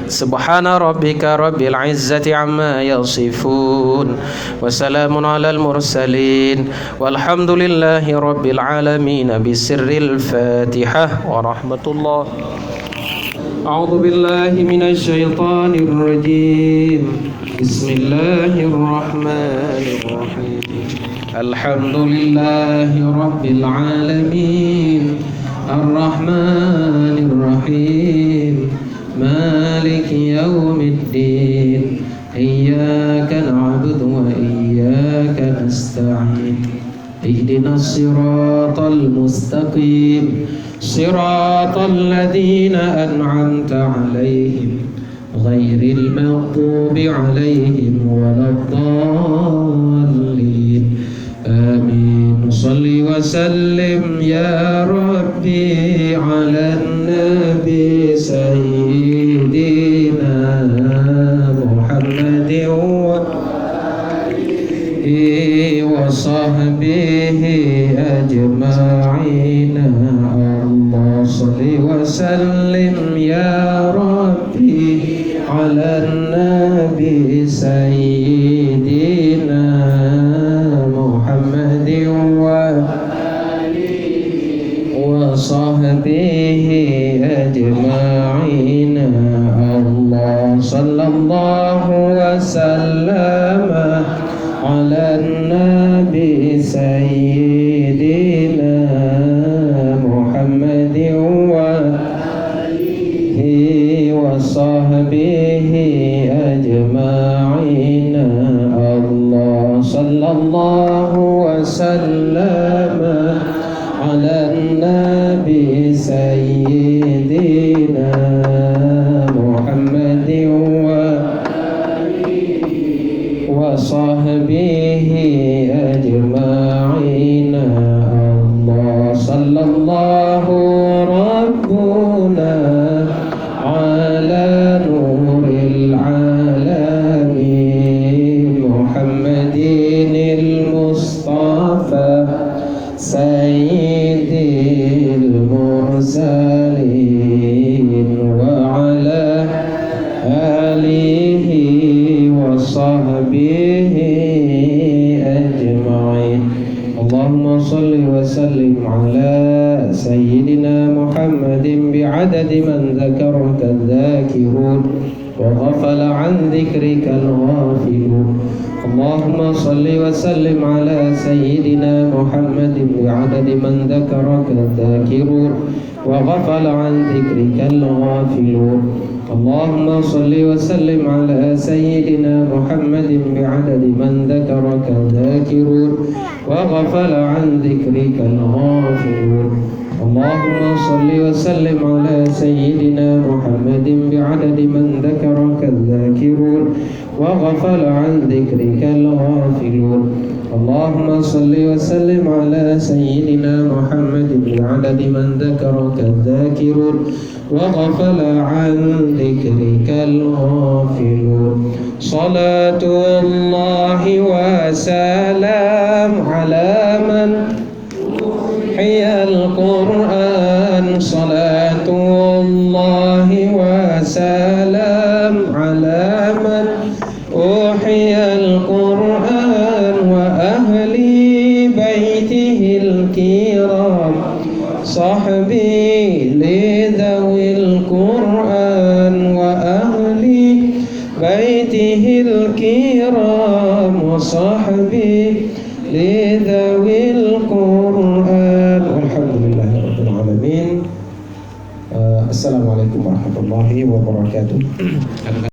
Subhana rabbika rabbil izzati amma yasifun wa salamun alal mursalin walhamdulillahi rabbil alamin. Bisirril Fatihah wa rahmatullah. أعوذ بالله من الشيطان الرجيم بسم الله الرحمن الرحيم الحمد لله رب العالمين الرحمن الرحيم مالك يوم الدين إياك نعبد وإياك نستعين اهدنا الصراط المستقيم صراط الذين أنعمت عليهم غير المغضوب عليهم ولا الضالين آمين. صل وسلم يا ربي على النبي سيدنا محمد وصحبه أجمعين. صل وسلم يا ربي على النبي سيدنا محمد وصحبه أجمعين. الله صلى الله وسلم على النبي سيدنا محمد وصحبه أجمعين. الله صلى الله وسلم على النبي سيدنا محمد وصحبه أجمعين. الله صلى الله ربنا على نور العالمين محمد المصطفى سيد المرسلين وعلى آله وصحبه أجمعين. اللهم صل وسلم على سيدنا محمد بعدد من ذكرك الذاكرون وغفل عن ذكرك الغافلون اللهم صل وسلم على سيدنا محمد بعدد من ذكرك الذاكرون وغفل عن ذكرك الغافلون اللهم صل وسلم على سيدنا محمد بعدد من ذكرك الذاكرون وغفل عن ذكرك الغافلون اللهم صل وسلم على سيدنا محمد بعدد من ذكرك الذاكرون وغفل عن ذكرك الغافلون اللهم صل وسلم على سيدنا محمد بعدد من ذكرك الذاكرون وغفل عن ذكرك الغافلون صلاة الله وسلام على من أوحي القرآن صلاة الله وسلام على من أوحي القرآن وأهل بيته الكرام صحبي لذوي القرآن وأهل بيته الكرام وصحبي لذوي القرآن والحمد لله رب العالمين. Assalamualaikum warahmatullahi wabarakatuh.